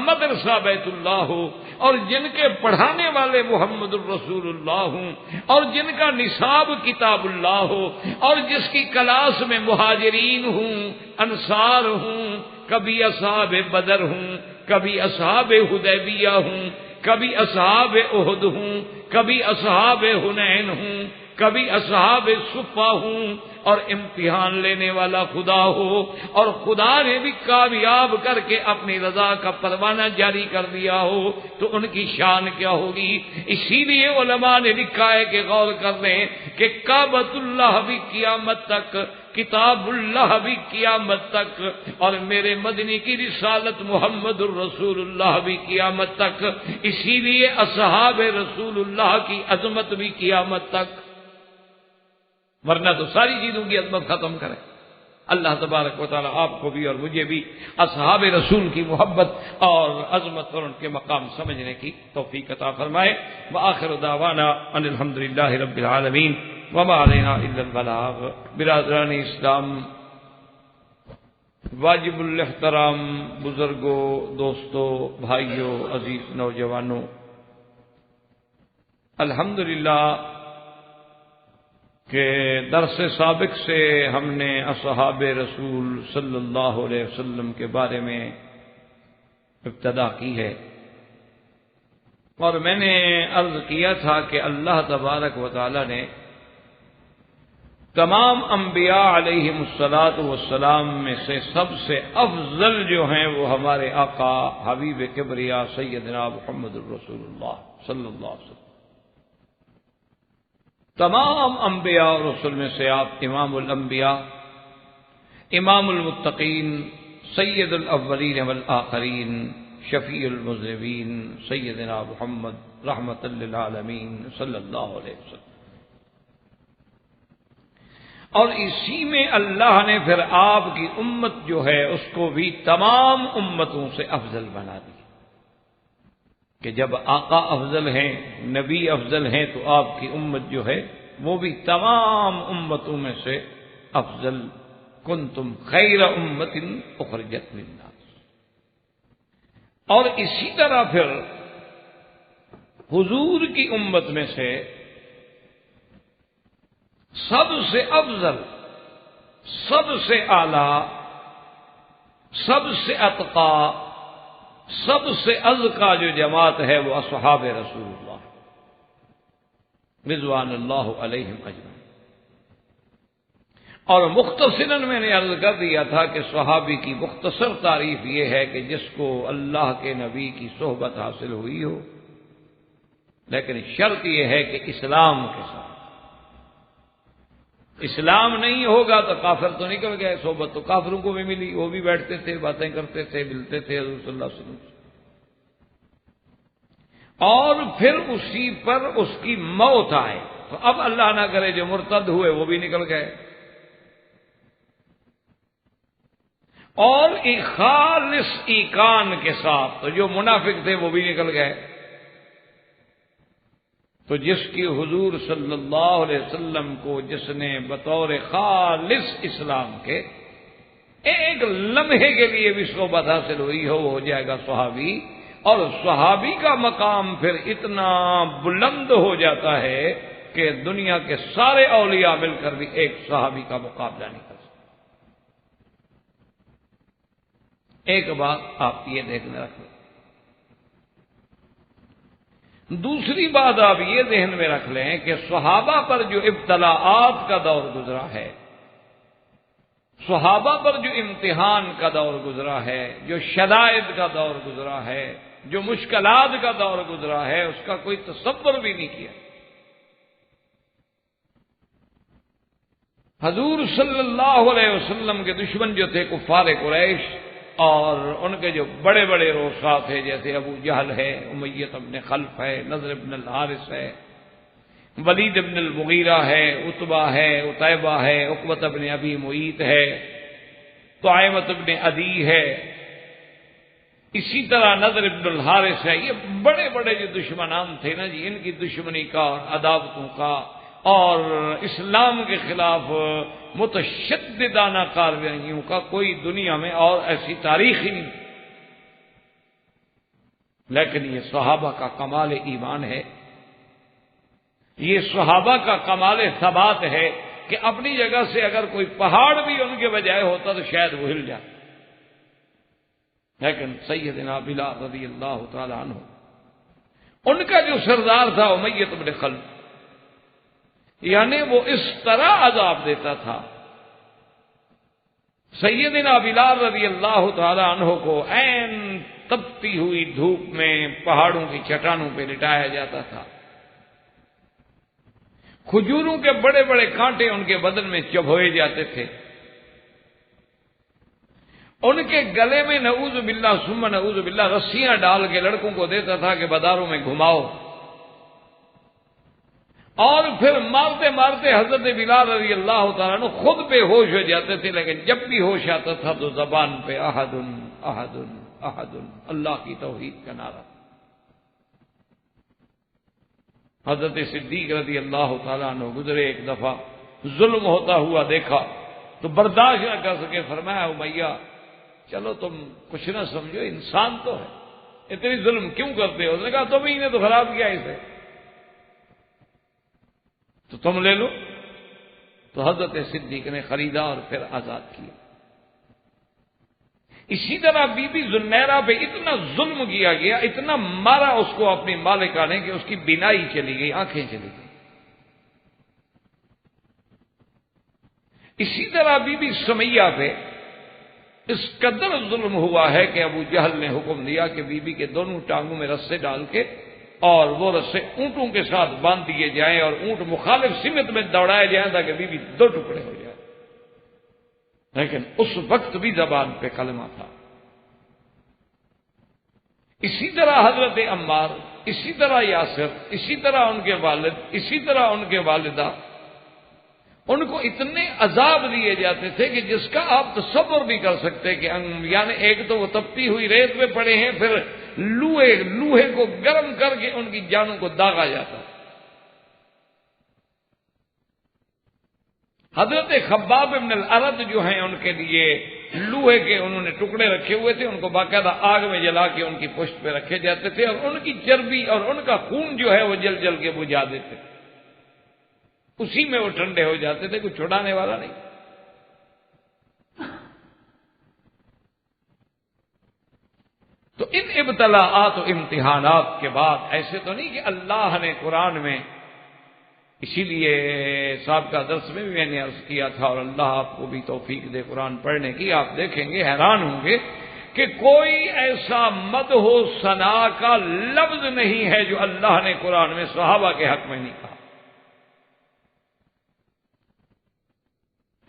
مدرسہ بیت اللہ ہو، اور جن کے پڑھانے والے محمد الرسول اللہ ہوں، اور جن کا نصاب کتاب اللہ ہو، اور جس کی کلاس میں مہاجرین ہوں، انصار ہوں، کبھی اصحاب بدر ہوں، کبھی اصحاب حدیبیہ ہوں، کبھی اصحاب احد ہوں، کبھی اصحاب حنین ہوں، کبھی اصحاب صفہ ہوں، اور امتحان لینے والا خدا ہو، اور خدا نے بھی کامیاب کر کے اپنی رضا کا پروانہ جاری کر دیا ہو، تو ان کی شان کیا ہوگی؟ اسی لیے علماء نے لکھا ہے کہ غور کر لیں کہ کعبۃ اللہ بھی قیامت تک، کتاب اللہ بھی قیامت تک، اور میرے مدنی کی رسالت محمد الرسول اللہ بھی قیامت تک، اسی لیے اصحاب رسول اللہ کی عظمت بھی قیامت تک، ورنہ تو ساری چیزوں کی عظمت ختم کرے۔ اللہ تبارک و تعالی آپ کو بھی اور مجھے بھی اصحاب رسول کی محبت اور عظمت اور ان کے مقام سمجھنے کی توفیق عطا فرمائے۔ وآخر دعوانا ان الحمدللہ رب العالمین وما علینا الا البلاغ۔ برادران اسلام، واجب الاحترام بزرگوں، دوستوں، بھائیوں، عزیز نوجوانوں، الحمدللہ کہ درس سابق سے ہم نے اصحاب رسول صلی اللہ علیہ وسلم کے بارے میں ابتدا کی ہے، اور میں نے عرض کیا تھا کہ اللہ تبارک و تعالی نے تمام انبیاء علیہم الصلاۃ والسلام میں سے سب سے افضل جو ہیں وہ ہمارے آقا حبیب کبریا سیدنا محمد الرسول اللہ صلی اللہ علیہ وسلم، تمام انبیاء اور رسول میں سے آپ امام الانبیاء، امام المتقین، سید الاولین والآخرین، شفیع المذنبین، سیدنا محمد رحمت للعالمین صلی اللہ علیہ وسلم۔ اور اسی میں اللہ نے پھر آپ کی امت جو ہے اس کو بھی تمام امتوں سے افضل بنا دی کہ جب آقا افضل ہیں، نبی افضل ہیں، تو آپ کی امت جو ہے وہ بھی تمام امتوں میں سے افضل۔ کنتم خیر امت اخرجت للناس۔ اور اسی طرح پھر حضور کی امت میں سے سب سے افضل، سب سے اعلی، سب سے اتقا، سب سے ازکا جو جماعت ہے وہ اصحاب رسول اللہ رضوان اللہ علیہم اجمعین۔ اور مختصراً میں نے عرض کر دیا تھا کہ صحابی کی مختصر تعریف یہ ہے کہ جس کو اللہ کے نبی کی صحبت حاصل ہوئی ہو، لیکن شرط یہ ہے کہ اسلام کے ساتھ۔ اسلام نہیں ہوگا تو کافر تو نکل گئے۔ صحبت تو کافروں کو بھی ملی، وہ بھی بیٹھتے تھے، باتیں کرتے تھے، ملتے تھے حضور صلی اللہ علیہ وسلم سے، اور پھر اسی پر اس کی موت آئے تو اب اللہ نہ کرے جو مرتد ہوئے وہ بھی نکل گئے، اور ایک خالص ایقان کے ساتھ تو جو منافق تھے وہ بھی نکل گئے۔ تو جس کی حضور صلی اللہ علیہ وسلم کو جس نے بطور خالص اسلام کے ایک لمحے کے لیے بھی صحبت حاصل ہوئی ہو، وہ ہو جائے گا صحابی۔ اور صحابی کا مقام پھر اتنا بلند ہو جاتا ہے کہ دنیا کے سارے اولیاء مل کر بھی ایک صحابی کا مقابلہ نہیں کر سکتے۔ ایک بات آپ یہ دیکھنے رکھیں۔ دوسری بات آپ یہ ذہن میں رکھ لیں کہ صحابہ پر جو ابتلاءات کا دور گزرا ہے، صحابہ پر جو امتحان کا دور گزرا ہے، جو شدائد کا دور گزرا ہے، جو مشکلات کا دور گزرا ہے، اس کا کوئی تصور بھی نہیں کیا۔ حضور صلی اللہ علیہ وسلم کے دشمن جو تھے کفار قریش، اور ان کے جو بڑے بڑے روسا تھے جیسے ابو جہل ہے، امیہ بن خلف ہے، نضر بن الحارث ہے، ولید بن المغیرہ ہے، عتبہ ہے، عتیبہ ہے، عقبہ بن ابی معیط ہے، طعیمۃ بن عدی ہے، اسی طرح نضر بن الحارث ہے، یہ بڑے بڑے جو دشمنان تھے نا جی، ان کی دشمنی کا اور عداوتوں کا اور اسلام کے خلاف متشددانہ کاروائیوں کا کوئی دنیا میں اور ایسی تاریخ ہی نہیں۔ لیکن یہ صحابہ کا کمال ایمان ہے، یہ صحابہ کا کمال ثبات ہے کہ اپنی جگہ سے اگر کوئی پہاڑ بھی ان کے بجائے ہوتا تو شاید وہ ہل جائے، لیکن سیدنا بلال رضی اللہ تعالی عنہ، ان کا جو سردار تھا امیہ بن خلف، یعنی وہ اس طرح عذاب دیتا تھا سیدنا بلال رضی اللہ تعالی عنہ کو، عین تپتی ہوئی دھوپ میں پہاڑوں کی چٹانوں پہ لٹایا جاتا تھا، کھجوروں کے بڑے بڑے کانٹے ان کے بدن میں چبھوئے جاتے تھے، ان کے گلے میں نعوذ باللہ ثم نعوذ باللہ رسیاں ڈال کے لڑکوں کو دیتا تھا کہ بازاروں میں گھماؤ، اور پھر مارتے مارتے حضرت بلال رضی اللہ تعالیٰ عنہ خود بے ہوش ہو جاتے تھے، لیکن جب بھی ہوش آتا تھا تو زبان پہ احد احد احد اللہ کی توحید کا نعرہ۔ حضرت صدیق رضی اللہ تعالیٰ عنہ گزرے، ایک دفعہ ظلم ہوتا ہوا دیکھا تو برداشت نہ کر سکے، فرمایا امیہ چلو تم کچھ نہ سمجھو، انسان تو ہے، اتنی ظلم کیوں کرتے ہو؟ اس نے کہا تم ہی نے تو خراب کیا اسے، تو تم لے لو۔ تو حضرت صدیق نے خریدا اور پھر آزاد کیا۔ اسی طرح بی بی زنیرہ پہ اتنا ظلم کیا گیا، اتنا مارا اس کو اپنی مالکہ نے کہ اس کی بینائی چلی گئی، آنکھیں چلی گئی۔ اسی طرح بی بی سمیہ پہ اس قدر ظلم ہوا ہے کہ ابو جہل نے حکم دیا کہ بی بی کے دونوں ٹانگوں میں رسے ڈال کے اور وہ رسے اونٹوں کے ساتھ باندھ دیے جائیں اور اونٹ مخالف سمت میں دوڑائے جائیں تاکہ بی بی دو ٹکڑے ہو جائیں، لیکن اس وقت بھی زبان پہ کلمہ تھا۔ اسی طرح حضرت عمار، اسی طرح یاسر، اسی طرح ان کے والد، اسی طرح ان کے والدہ، ان کو اتنے عذاب دیے جاتے تھے کہ جس کا آپ تصور بھی کر سکتے کہ یعنی ایک تو وہ تپتی ہوئی ریت پہ پڑے ہیں، پھر لوہے کو گرم کر کے ان کی جانوں کو داغا جاتا۔ حضرت خباب ابن الارد جو ہیں ان کے لیے لوہے کے انہوں نے ٹکڑے رکھے ہوئے تھے، ان کو باقاعدہ آگ میں جلا کے ان کی پشت پہ رکھے جاتے تھے اور ان کی چربی اور ان کا خون جو ہے وہ جل جل کے بجھا دیتے، اسی میں وہ ٹھنڈے ہو جاتے تھے، کوئی چھڑانے والا نہیں۔ تو ان ابتلاءات و امتحانات کے بعد ایسے تو نہیں کہ اللہ نے قرآن میں، اسی لیے سابقہ درس میں بھی میں نے عرض کیا تھا اور اللہ آپ کو بھی توفیق دے قرآن پڑھنے کی، آپ دیکھیں گے حیران ہوں گے کہ کوئی ایسا مدح و ثنا کا لفظ نہیں ہے جو اللہ نے قرآن میں صحابہ کے حق میں نہیں کہا۔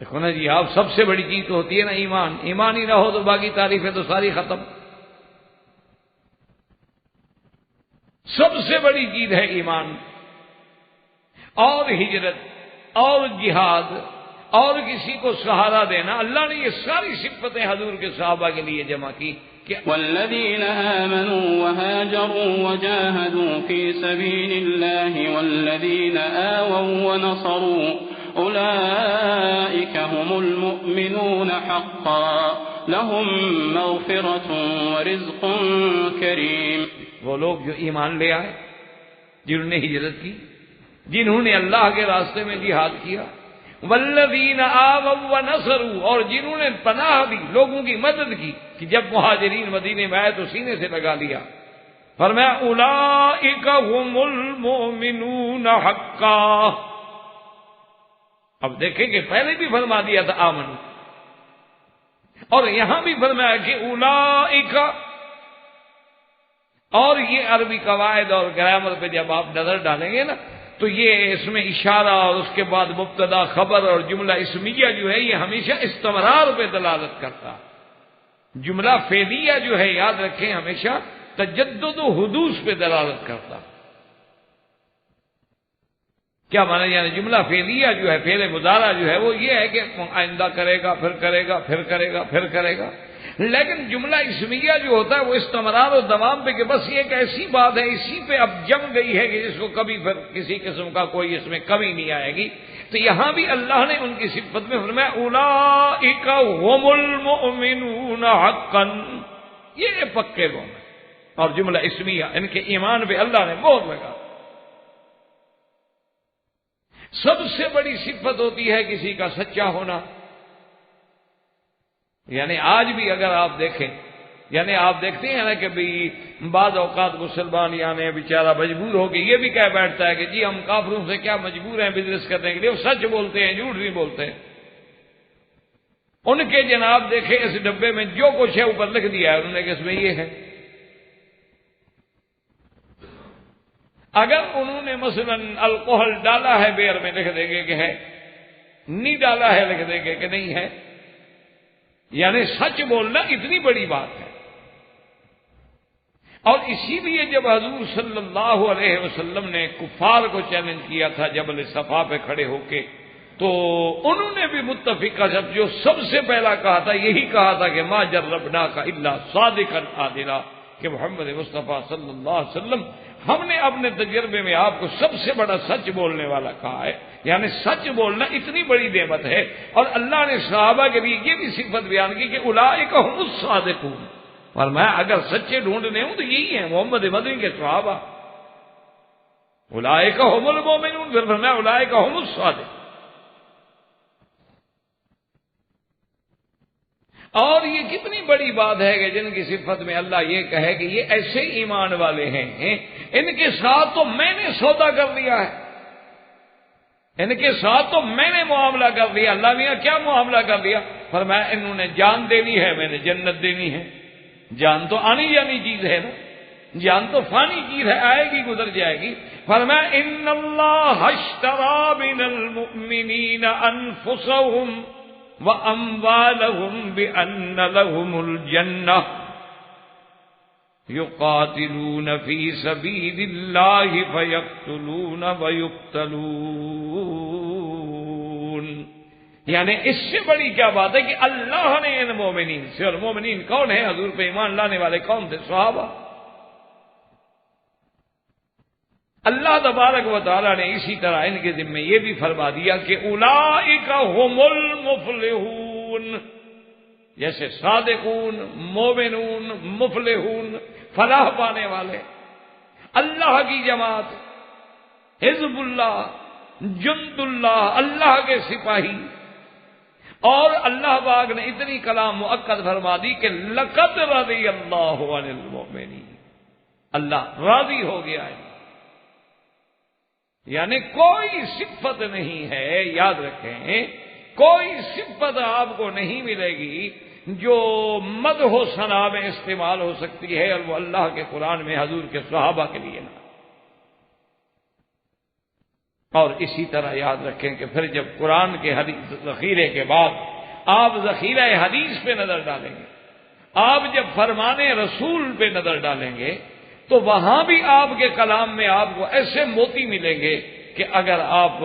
دیکھو نا جی، آپ سب سے بڑی چیز تو ہوتی ہے نا ایمان، ایمان ہی نہ ہو تو باقی تعریفیں تو ساری ختم۔ سب سے بڑی چیز ہے ایمان، اور ہجرت اور جہاد اور کسی کو سہارا دینا۔ اللہ نے یہ ساری صفتیں حضور کے صحابہ کے لیے جمع کی کہ والذین آمنوا وهاجروا وجاهدوا في سبيل الله والذین آووا ونصروا أولئك هم المؤمنون حقا لهم مغفرة ورزق کریم۔ وہ لوگ جو ایمان لے آئے، جنہوں نے ہجرت کی، جنہوں نے اللہ کے راستے میں جہاد کیا، والذین آووا ونصروا، اور جنہوں نے پناہ دی، لوگوں کی مدد کی کہ جب مہاجرین مدینے میں آئے تو سینے سے لگا لیا۔ فرمایا اولئک هم المؤمنون حقا۔ اب دیکھیں کہ پہلے بھی فرما دیا تھا آمن، اور یہاں بھی فرمایا کہ اولئک، اور یہ عربی قواعد اور گرامر پہ جب آپ نظر ڈالیں گے نا تو یہ اس میں اشارہ اور اس کے بعد مبتدا خبر اور جملہ اسمیہ جو ہے یہ ہمیشہ استمرار پہ دلالت کرتا۔ جملہ فعلیہ جو ہے یاد رکھیں ہمیشہ تجدد و حدوث پہ دلالت کرتا۔ کیا مانا؟ یعنی جملہ فعلیہ جو ہے، فعل مضارع جو ہے وہ یہ ہے کہ آئندہ کرے گا، پھر کرے گا، پھر کرے گا، پھر کرے گا۔ لیکن جملہ اسمیہ جو ہوتا ہے وہ استمرار و دوام پہ کہ بس یہ ایک ایسی بات ہے اسی پہ اب جم گئی ہے کہ جس کو کبھی پھر کسی قسم کا کوئی اس میں کمی نہیں آئے گی۔ تو یہاں بھی اللہ نے ان کی صفت میں فرمایا اولئک هم المؤمنون حقا، یہ پکے مومن، اور جملہ اسمیہ ان کے ایمان پہ اللہ نے مہر لگا۔ سب سے بڑی صفت ہوتی ہے کسی کا سچا ہونا۔ یعنی آج بھی اگر آپ دیکھیں، یعنی آپ دیکھتے ہیں نا کہ بھی بعض اوقات مسلمان یعنی بیچارہ مجبور ہو کے یہ بھی کہہ بیٹھتا ہے کہ جی ہم کافروں سے کیا مجبور ہیں بزنس کرنے کے لیے، وہ سچ بولتے ہیں، جھوٹ نہیں بولتے ہیں۔ ان کے جناب دیکھیں اس ڈبے میں جو کچھ ہے اوپر لکھ دیا ہے انہوں نے کہ اس میں یہ ہے۔ اگر انہوں نے مثلا الکوہل ڈالا ہے بیئر میں لکھ دیں گے کہ ہے، نہیں ڈالا ہے لکھ دیں گے کہ نہیں ہے۔ یعنی سچ بولنا اتنی بڑی بات ہے۔ اور اسی لیے جب حضور صلی اللہ علیہ وسلم نے کفار کو چیلنج کیا تھا جبل صفا پہ کھڑے ہو کے، تو انہوں نے بھی متفقہ جو سب سے پہلا کہا تھا یہی کہا تھا کہ ما جربناک الا صادقا عادلا، کہ محمد مصطفیٰ صلی اللہ علیہ وسلم ہم نے اپنے تجربے میں آپ کو سب سے بڑا سچ بولنے والا کہا ہے، یعنی سچ بولنا اتنی بڑی نعمت ہے۔ اور اللہ نے صحابہ کے لیے یہ بھی صفت بیان کی کہ اولئک هم الصادقون، فرمایا اگر سچے ڈھونڈنے ہوں تو یہی ہیں محمد مدنی کے صحابہ۔ اولئک هم المؤمنون، پھر فرمایا اولئک هم الصادقون۔ اور یہ کتنی بڑی بات ہے کہ جن کی صفت میں اللہ یہ کہے کہ یہ ایسے ایمان والے ہیں، ان کے ساتھ تو میں نے سودا کر لیا ہے، ان کے ساتھ تو میں نے معاملہ کر لیا۔ اللہ میاں کیا معاملہ کر لیا؟ فرمایا انہوں نے جان دینی ہے، میں نے جنت دینی ہے۔ جان تو آنی جانی چیز ہے نا، جان تو فانی چیز ہے، آئے گی گزر جائے گی۔ فرمایا ان اللہ اشترى من المؤمنین انفسهم وَأَمْوَالَهُمْ بِأَنَّ لَهُمُ الْجَنَّةَ يُقَاتِلُونَ فِي سَبِيلِ اللَّهِ فَيَقْتُلُونَ وَيُقْتَلُونَ، یعنی اس سے بڑی کیا بات ہے کہ اللہ نے ان مومنین سے، اور مومنین کون ہیں؟ حضور پہ ایمان لانے والے کون تھے؟ صحابہ۔ اللہ تبارک و تعالیٰ نے اسی طرح ان کے ذمہ یہ بھی فرما دیا کہ اولئک هم المفلحون، جیسے صادقون، مومنون، مفلحون، فلاح پانے والے، اللہ کی جماعت، حزب اللہ، جند اللہ، اللہ کے سپاہی۔ اور اللہ پاک نے اتنی کلام مؤکد فرما دی کہ لقد رضی اللہ عن المؤمنین، اللہ راضی ہو گیا ہے، یعنی کوئی صفت نہیں ہے، یاد رکھیں کوئی صفت آپ کو نہیں ملے گی جو مدح و ثنا میں استعمال ہو سکتی ہے، اور وہ اللہ کے قرآن میں حضور کے صحابہ کے لیے نہ۔ اور اسی طرح یاد رکھیں کہ پھر جب قرآن کے ذخیرے کے بعد آپ ذخیرہ حدیث پہ نظر ڈالیں گے، آپ جب فرمان رسول پہ نظر ڈالیں گے، تو وہاں بھی آپ کے کلام میں آپ کو ایسے موتی ملیں گے کہ اگر آپ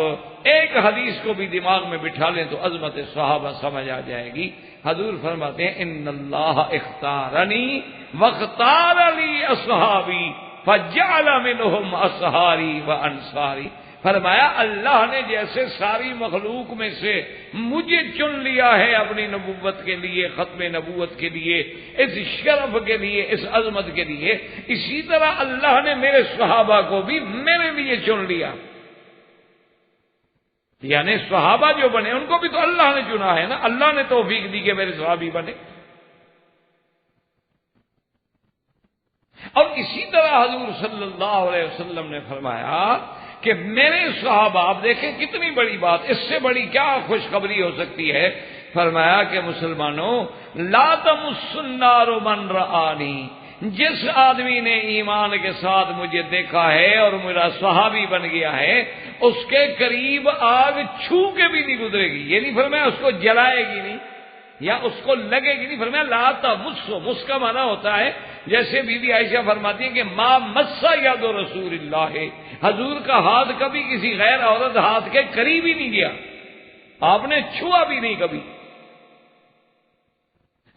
ایک حدیث کو بھی دماغ میں بٹھا لیں تو عظمت صحابہ سمجھ آ جائے گی۔ حضور فرماتے ہیں ان اللہ اختارنی واختار لی اصحابی فجعل منہم اصحاری وانصاری، فرمایا اللہ نے جیسے ساری مخلوق میں سے مجھے چن لیا ہے اپنی نبوت کے لیے، ختم نبوت کے لیے، اس شرف کے لیے، اس عظمت کے لیے، اسی طرح اللہ نے میرے صحابہ کو بھی میرے لیے چن لیا۔ یعنی صحابہ جو بنے ان کو بھی تو اللہ نے چنا ہے نا، اللہ نے توفیق دی کہ میرے صحابی بنے۔ اور اسی طرح حضور صلی اللہ علیہ وسلم نے فرمایا کہ میرے صحابہ، آپ دیکھیں کتنی بڑی بات، اس سے بڑی کیا خوشخبری ہو سکتی ہے؟ فرمایا کہ مسلمانوں لا تمس النار من رآنی، جس آدمی نے ایمان کے ساتھ مجھے دیکھا ہے اور میرا صحابی بن گیا ہے، اس کے قریب آگ چھو کے بھی نہیں گزرے گی۔ یہ نہیں فرمایا اس کو جلائے گی نہیں یا اس کو لگے گی نہیں، فرمایا لا تمس، مس کا معنی ہوتا ہے جیسے بی بی عائشہ فرماتی ہیں کہ ما مس ید رسول اللہ، حضور کا ہاتھ کبھی کسی غیر عورت ہاتھ کے قریب ہی نہیں گیا، آپ نے چھوا بھی نہیں کبھی۔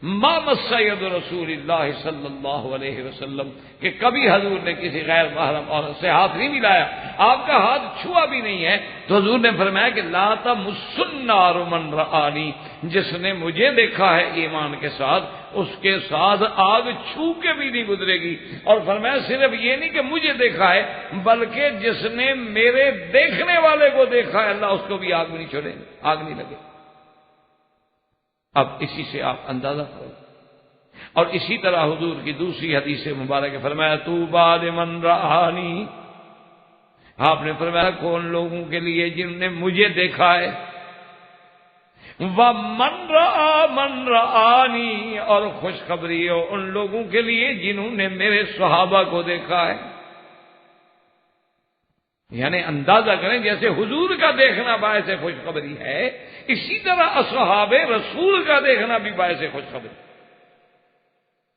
ما مس ید رسول اللہ صلی اللہ علیہ وسلم، کہ کبھی حضور نے کسی غیر محرم عورت سے ہاتھ نہیں ملایا، آپ کا ہاتھ چھوا بھی نہیں ہے۔ تو حضور نے فرمایا کہ لا تمس النار من رآنی، جس نے مجھے دیکھا ہے ایمان کے ساتھ، اس کے ساتھ آگ چھو کے بھی نہیں گزرے گی۔ اور فرمایا صرف یہ نہیں کہ مجھے دیکھا ہے، بلکہ جس نے میرے دیکھنے والے کو دیکھا ہے، اللہ اس کو بھی آگ نہیں چھوڑے، آگ نہیں لگے۔ اب اسی سے آپ اندازہ کرو۔ اور اسی طرح حضور کی دوسری حدیث مبارک فرمایا طوبی لمن رآنی، آپ نے فرمایا کون لوگوں کے لیے جنہوں نے مجھے دیکھا ہے، وَمَن رَآ مَن رَآنی، اور خوشخبری ہو ان لوگوں کے لیے جنہوں نے میرے صحابہ کو دیکھا ہے۔ یعنی اندازہ کریں جیسے حضور کا دیکھنا باعث خوشخبری ہے، اسی طرح اصحاب رسول کا دیکھنا بھی باعث خوشخبری۔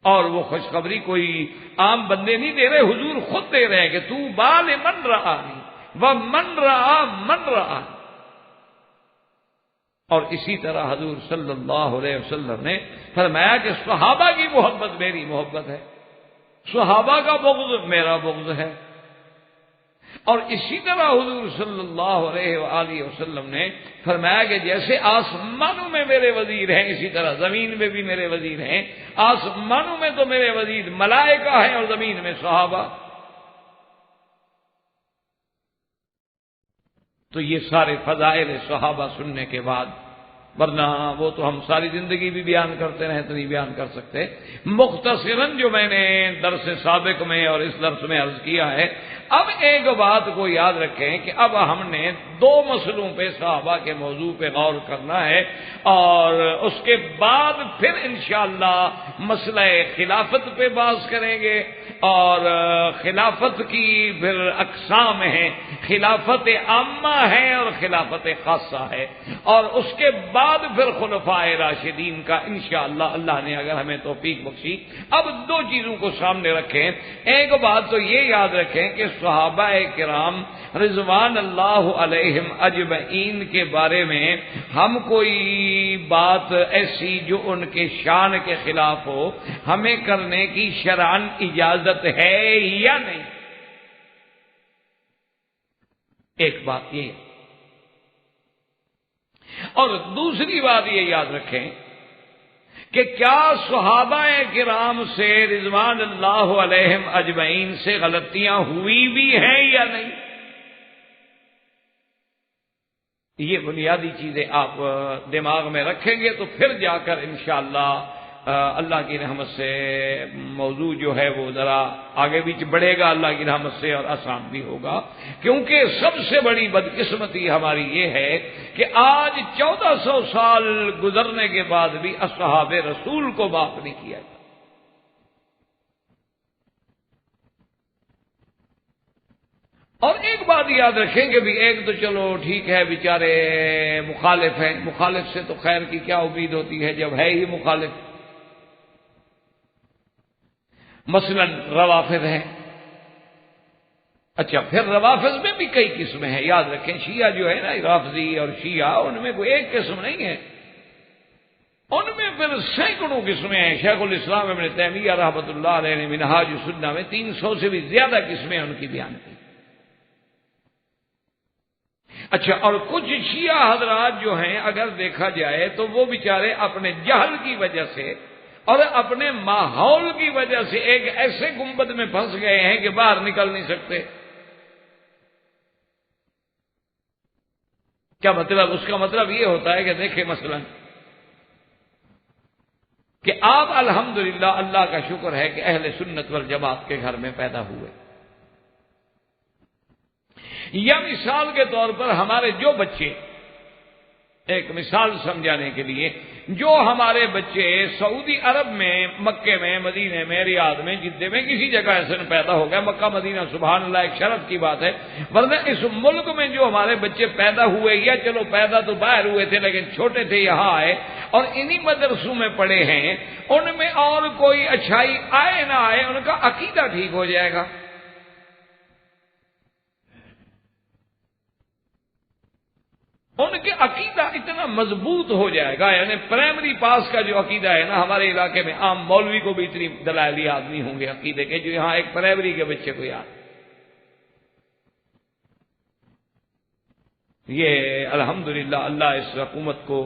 اور وہ خوشخبری کوئی عام بندے نہیں دے رہے، حضور خود دے رہے ہیں کہ تو بال من رہا وہ من رہا. اور اسی طرح حضور صلی اللہ علیہ وسلم نے فرمایا کہ صحابہ کی محبت میری محبت ہے، صحابہ کا بغض میرا بغض ہے. اور اسی طرح حضور صلی اللہ علیہ وآلہ وسلم نے فرمایا کہ جیسے آسمانوں میں میرے وزیر ہیں اسی طرح زمین میں بھی میرے وزیر ہیں. آسمانوں میں تو میرے وزیر ملائکہ ہیں اور زمین میں صحابہ. تو یہ سارے فضائل صحابہ سننے کے بعد، ورنہ وہ تو ہم ساری زندگی بھی بیان کرتے رہیں تو نہیں بیان کر سکتے. مختصراً جو میں نے درس سابق میں اور اس درس میں عرض کیا ہے، اب ایک بات کو یاد رکھیں کہ اب ہم نے دو مسئلوں پہ صحابہ کے موضوع پہ غور کرنا ہے، اور اس کے بعد پھر انشاءاللہ مسئلہ خلافت پہ بحث کریں گے. اور خلافت کی پھر اقسام ہیں، خلافت عامہ ہے اور خلافت خاصہ ہے، اور اس کے بعد پھر خلفائے راشدین کا انشاءاللہ اللہ نے اگر ہمیں توفیق بخشی. اب دو چیزوں کو سامنے رکھیں. ایک بات تو یہ یاد رکھیں کہ صحابہ کرام رضوان اللہ علیہم اجمعین کے بارے میں ہم کوئی بات ایسی جو ان کے شان کے خلاف ہو ہمیں کرنے کی شرعاً اجازت ہے یا نہیں. ایک بات یہ، اور دوسری بات یہ یاد رکھیں کہ کیا صحابہ کرام سے رضوان اللہ علیہم اجمعین سے غلطیاں ہوئی بھی ہیں یا نہیں. یہ بنیادی چیزیں آپ دماغ میں رکھیں گے تو پھر جا کر انشاءاللہ اللہ کی رحمت سے موضوع جو ہے وہ ذرا آگے بھی بڑھے گا اللہ کی رحمت سے، اور آسان بھی ہوگا. کیونکہ سب سے بڑی بدقسمتی ہماری یہ ہے کہ آج 1400 سال گزرنے کے بعد بھی اصحاب رسول کو معاف نہیں کیا جاتا. اور ایک بات یاد رکھیں کہ بھی ایک تو چلو ٹھیک ہے بیچارے مخالف ہیں، مخالف سے تو خیر کی کیا امید ہوتی ہے جب ہے ہی مخالف. مثلا روافض ہیں. اچھا پھر روافض میں بھی کئی قسمیں ہیں، یاد رکھیں شیعہ جو ہے نا رافضی اور شیعہ، ان میں کوئی ایک قسم نہیں ہے، ان میں پھر سینکڑوں قسمیں ہیں. شیخ الاسلام ابن تیمیہ رحمۃ اللہ علیہ نے منہاج السنہ میں 300 سے بھی زیادہ قسمیں ان کی بیان کی. اچھا اور کچھ شیعہ حضرات جو ہیں اگر دیکھا جائے تو وہ بیچارے اپنے جہل کی وجہ سے اور اپنے ماحول کی وجہ سے ایک ایسے گنبد میں پھنس گئے ہیں کہ باہر نکل نہیں سکتے. کیا مطلب؟ اس کا مطلب یہ ہوتا ہے کہ دیکھیں مثلا کہ آپ الحمدللہ اللہ کا شکر ہے کہ اہل سنت والجماعت کے گھر میں پیدا ہوئے، یا مثال کے طور پر ہمارے جو بچے، ایک مثال سمجھانے کے لیے، جو ہمارے بچے سعودی عرب میں، مکے میں، مدینے میں، ریاض میں، جدے میں کسی جگہ ایسے پیدا ہو گئے، مکہ مدینہ سبحان اللہ ایک شرف کی بات ہے، ورنہ اس ملک میں جو ہمارے بچے پیدا ہوئے، یا چلو پیدا تو باہر ہوئے تھے لیکن چھوٹے تھے یہاں آئے اور انہی مدرسوں میں پڑھے ہیں، ان میں اور کوئی اچھائی آئے نہ آئے ان کا عقیدہ ٹھیک ہو جائے گا. ان کے عقیدہ اتنا مضبوط ہو جائے گا، یعنی پرائمری پاس کا جو عقیدہ ہے نا، ہمارے علاقے میں عام مولوی کو بھی اتنی دلائل یاد نہیں ہوں گے عقیدے کے جو یہاں ایک پرائمری کے بچے کو یاد. یہ الحمدللہ اللہ اس حکومت کو،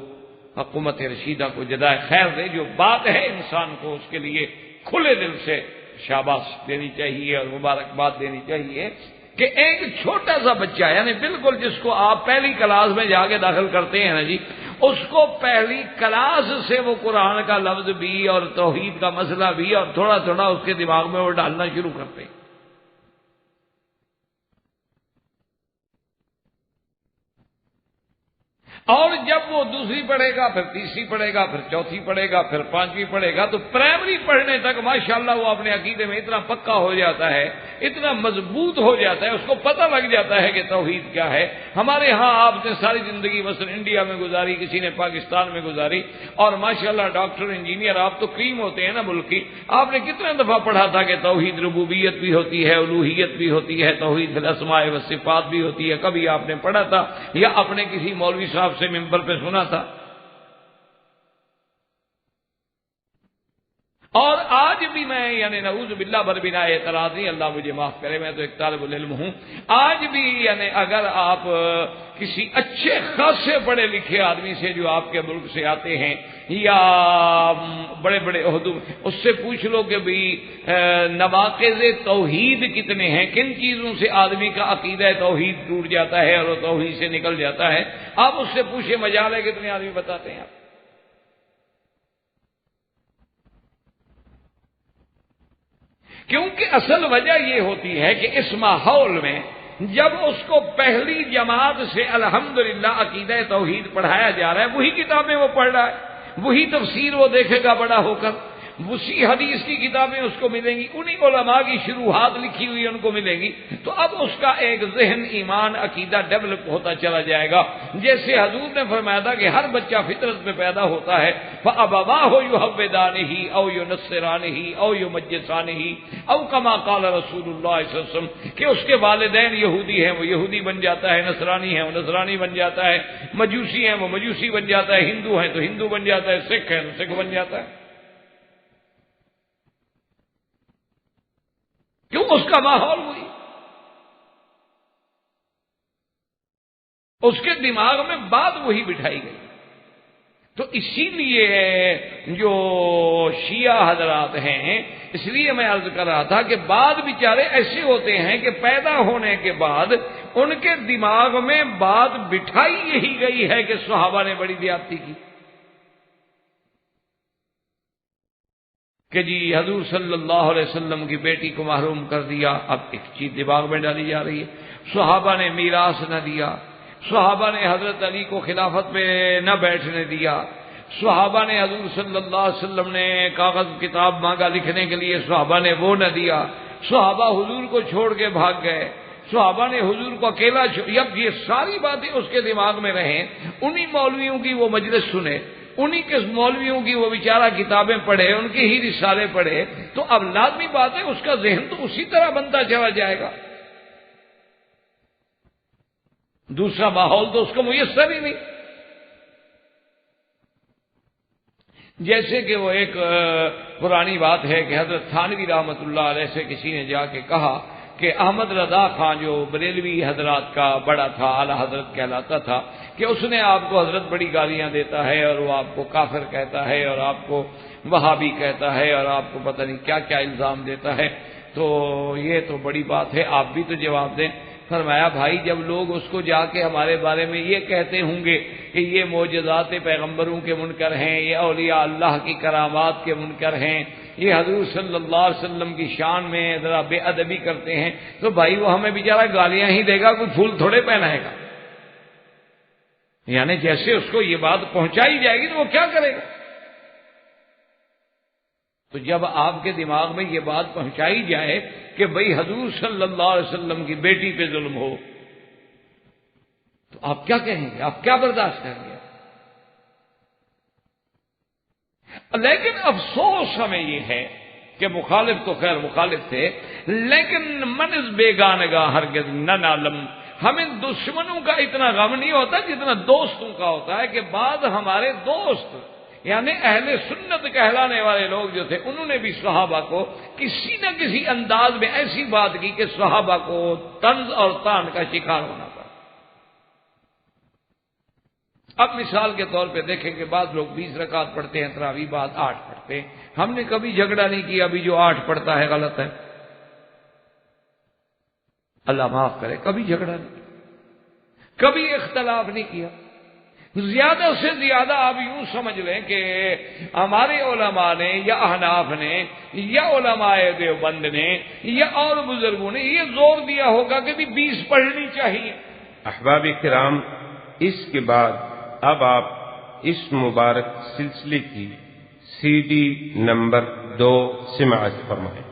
حکومت رشیدہ کو جزائے خیر دے. جو بات ہے انسان کو اس کے لیے کھلے دل سے شاباش دینی چاہیے اور مبارکباد دینی چاہیے کہ ایک چھوٹا سا بچہ، یعنی بالکل جس کو آپ پہلی کلاس میں جا کے داخل کرتے ہیں نا جی، اس کو پہلی کلاس سے وہ قرآن کا لفظ بھی اور توحید کا مسئلہ بھی اور تھوڑا تھوڑا اس کے دماغ میں وہ ڈالنا شروع کرتے ہیں. اور جب وہ دوسری پڑھے گا پھر تیسری پڑھے گا پھر چوتھی پڑھے گا پھر پانچویں پڑھے گا تو پرائمری پڑھنے تک ماشاءاللہ وہ اپنے عقیدے میں اتنا پکا ہو جاتا ہے، اتنا مضبوط ہو جاتا ہے، اس کو پتہ لگ جاتا ہے کہ توحید کیا ہے۔ ہمارے ہاں آپ نے ساری زندگی مثلا انڈیا میں گزاری، کسی نے پاکستان میں گزاری، اور ماشاءاللہ ڈاکٹر انجینئر آپ تو کریم ہوتے ہیں نا ملک کی، آپ نے کتنے دفعہ پڑھا تھا کہ توحید ربوبیت بھی ہوتی ہے، الوہیت بھی ہوتی ہے، توحید الاسماء والصفات بھی ہوتی ہے، کبھی آپ نے پڑھا تھا یا اپنے کسی مولوی صاحب سے ممبر پہ سنا تھا؟ اور آج بھی میں یعنی نعوذ باللہ بربنا اعتراض نہیں، اللہ مجھے معاف کرے، میں تو ایک طالب العلم ہوں، آج بھی یعنی اگر آپ کسی اچھے خاصے پڑھے لکھے آدمی سے جو آپ کے ملک سے آتے ہیں یا بڑے بڑے عہدوں، اس سے پوچھ لو کہ بھئی نواقض توحید کتنے ہیں، کن چیزوں سے آدمی کا عقیدہ توحید ٹوٹ جاتا ہے اور وہ توحید سے نکل جاتا ہے، آپ اس سے پوچھے مجال ہے کتنے آدمی بتاتے ہیں آپ؟ کیونکہ اصل وجہ یہ ہوتی ہے کہ اس ماحول میں جب اس کو پہلی جماعت سے الحمدللہ عقیدہ توحید پڑھایا جا رہا ہے، وہی کتابیں وہ پڑھ رہا ہے، وہی تفسیر وہ دیکھے گا بڑا ہو کر، اسی حدیث کی کتابیں اس کو ملیں گی، انہی علماء کی شروحات لکھی ہوئی ان کو ملیں گی، تو اب اس کا ایک ذہن، ایمان، عقیدہ ڈیولپ ہوتا چلا جائے گا۔ جیسے حضور نے فرمایا تھا کہ ہر بچہ فطرت میں پیدا ہوتا ہے، فَأَبَوَاهُ يُحَوِّدَانِهِ أَوْ يُنَصِّرَانِهِ أَوْ يُمَجِّسَانِهِ أَوْ كَمَا قَالَ رسول اللہ صلی اللہ علیہ وسلم، کہ اس کے والدین یہودی ہیں وہ یہودی بن جاتا ہے، نصرانی ہیں وہ نصرانی بن جاتا ہے، مجوسی ہیں وہ مجوسی بن جاتا ہے، ہندو ہیں تو ہندو بن جاتا ہے، سکھ ہیں تو سکھ بن جاتا ہے۔ کیوں؟ اس کا ماحول وہی، اس کے دماغ میں بات وہی بٹھائی گئی۔ تو اسی لیے جو شیعہ حضرات ہیں، اس لیے میں عرض کر رہا تھا کہ بعض بیچارے ایسے ہوتے ہیں کہ پیدا ہونے کے بعد ان کے دماغ میں بات بٹھائی یہی گئی ہے کہ صحابہ نے بڑی زیادتی کی، کہ جی حضور صلی اللہ علیہ وسلم کی بیٹی کو محروم کر دیا۔ اب ایک چیز دماغ میں ڈالی جا رہی ہے، صحابہ نے میراث نہ دیا، صحابہ نے حضرت علی کو خلافت پہ نہ بیٹھنے دیا، صحابہ نے حضور صلی اللہ علیہ وسلم نے کاغذ کتاب مانگا لکھنے کے لیے، صحابہ نے وہ نہ دیا، صحابہ حضور کو چھوڑ کے بھاگ گئے، صحابہ نے حضور کو اکیلا اب یہ ساری باتیں اس کے دماغ میں رہیں، انہی مولویوں کی وہ مجلس سنے، انہی کے مولویوں کی وہ بیچارہ کتابیں پڑھے، ان کے ہی رسالے پڑھے، تو اب لازمی بات ہے اس کا ذہن تو اسی طرح بنتا چلا جائے گا، دوسرا ماحول تو اس کو میسر ہی نہیں۔ جیسے کہ وہ ایک پرانی بات ہے کہ حضرت تھانوی رحمۃ اللہ علیہ سے کسی نے جا کے کہا کہ احمد رضا خان جو بریلوی حضرات کا بڑا تھا، اعلی حضرت کہلاتا تھا، کہ اس نے آپ کو حضرت بڑی گالیاں دیتا ہے اور وہ آپ کو کافر کہتا ہے اور آپ کو وہابی کہتا ہے اور آپ کو پتہ نہیں کیا کیا الزام دیتا ہے، تو یہ تو بڑی بات ہے، آپ بھی تو جواب دیں۔ فرمایا بھائی جب لوگ اس کو جا کے ہمارے بارے میں یہ کہتے ہوں گے کہ یہ معجزات پیغمبروں کے منکر ہیں، یہ اولیاء اللہ کی کرامات کے منکر ہیں، یہ حضور صلی اللہ علیہ وسلم کی شان میں ذرا بے ادبی کرتے ہیں، تو بھائی وہ ہمیں بیچارہ گالیاں ہی دے گا، کوئی پھول تھوڑے پہنائے گا۔ یعنی جیسے اس کو یہ بات پہنچائی جائے گی تو وہ کیا کرے گا؟ تو جب آپ کے دماغ میں یہ بات پہنچائی جائے کہ بھئی حضور صلی اللہ علیہ وسلم کی بیٹی پہ ظلم ہو، تو آپ کیا کہیں گے؟ آپ کیا برداشت کریں گے؟ لیکن افسوس ہمیں یہ ہے کہ مخالف تو خیر مخالف تھے، لیکن منز بیگانگاہ ہرگز نہ نالم، ہمیں دشمنوں کا اتنا غم نہیں ہوتا جتنا دوستوں کا ہوتا ہے، کہ بعض ہمارے دوست یعنی اہل سنت کہلانے والے لوگ جو تھے، انہوں نے بھی صحابہ کو کسی نہ کسی انداز میں ایسی بات کی کہ صحابہ کو طنز اور طعن کا شکار ہونا پڑا۔ اب مثال کے طور پہ دیکھیں کہ بعض لوگ 20 رکعت پڑھتے ہیں تراویح، بعد 8 پڑھتے ہیں، ہم نے کبھی جھگڑا نہیں کیا ابھی جو 8 پڑھتا ہے غلط ہے، اللہ معاف کرے، کبھی جھگڑا نہیں کیا، کبھی اختلاف نہیں کیا۔ زیادہ سے زیادہ آپ یوں سمجھ لیں کہ ہمارے علماء نے یا احناف نے یا علماء دیوبند نے یا اور بزرگوں نے یہ زور دیا ہوگا کہ بھی 20 پڑھنی چاہیے۔ احباب کرام، اس کے بعد اب آپ اس مبارک سلسلے کی CD نمبر 2 سماعت فرمائیں۔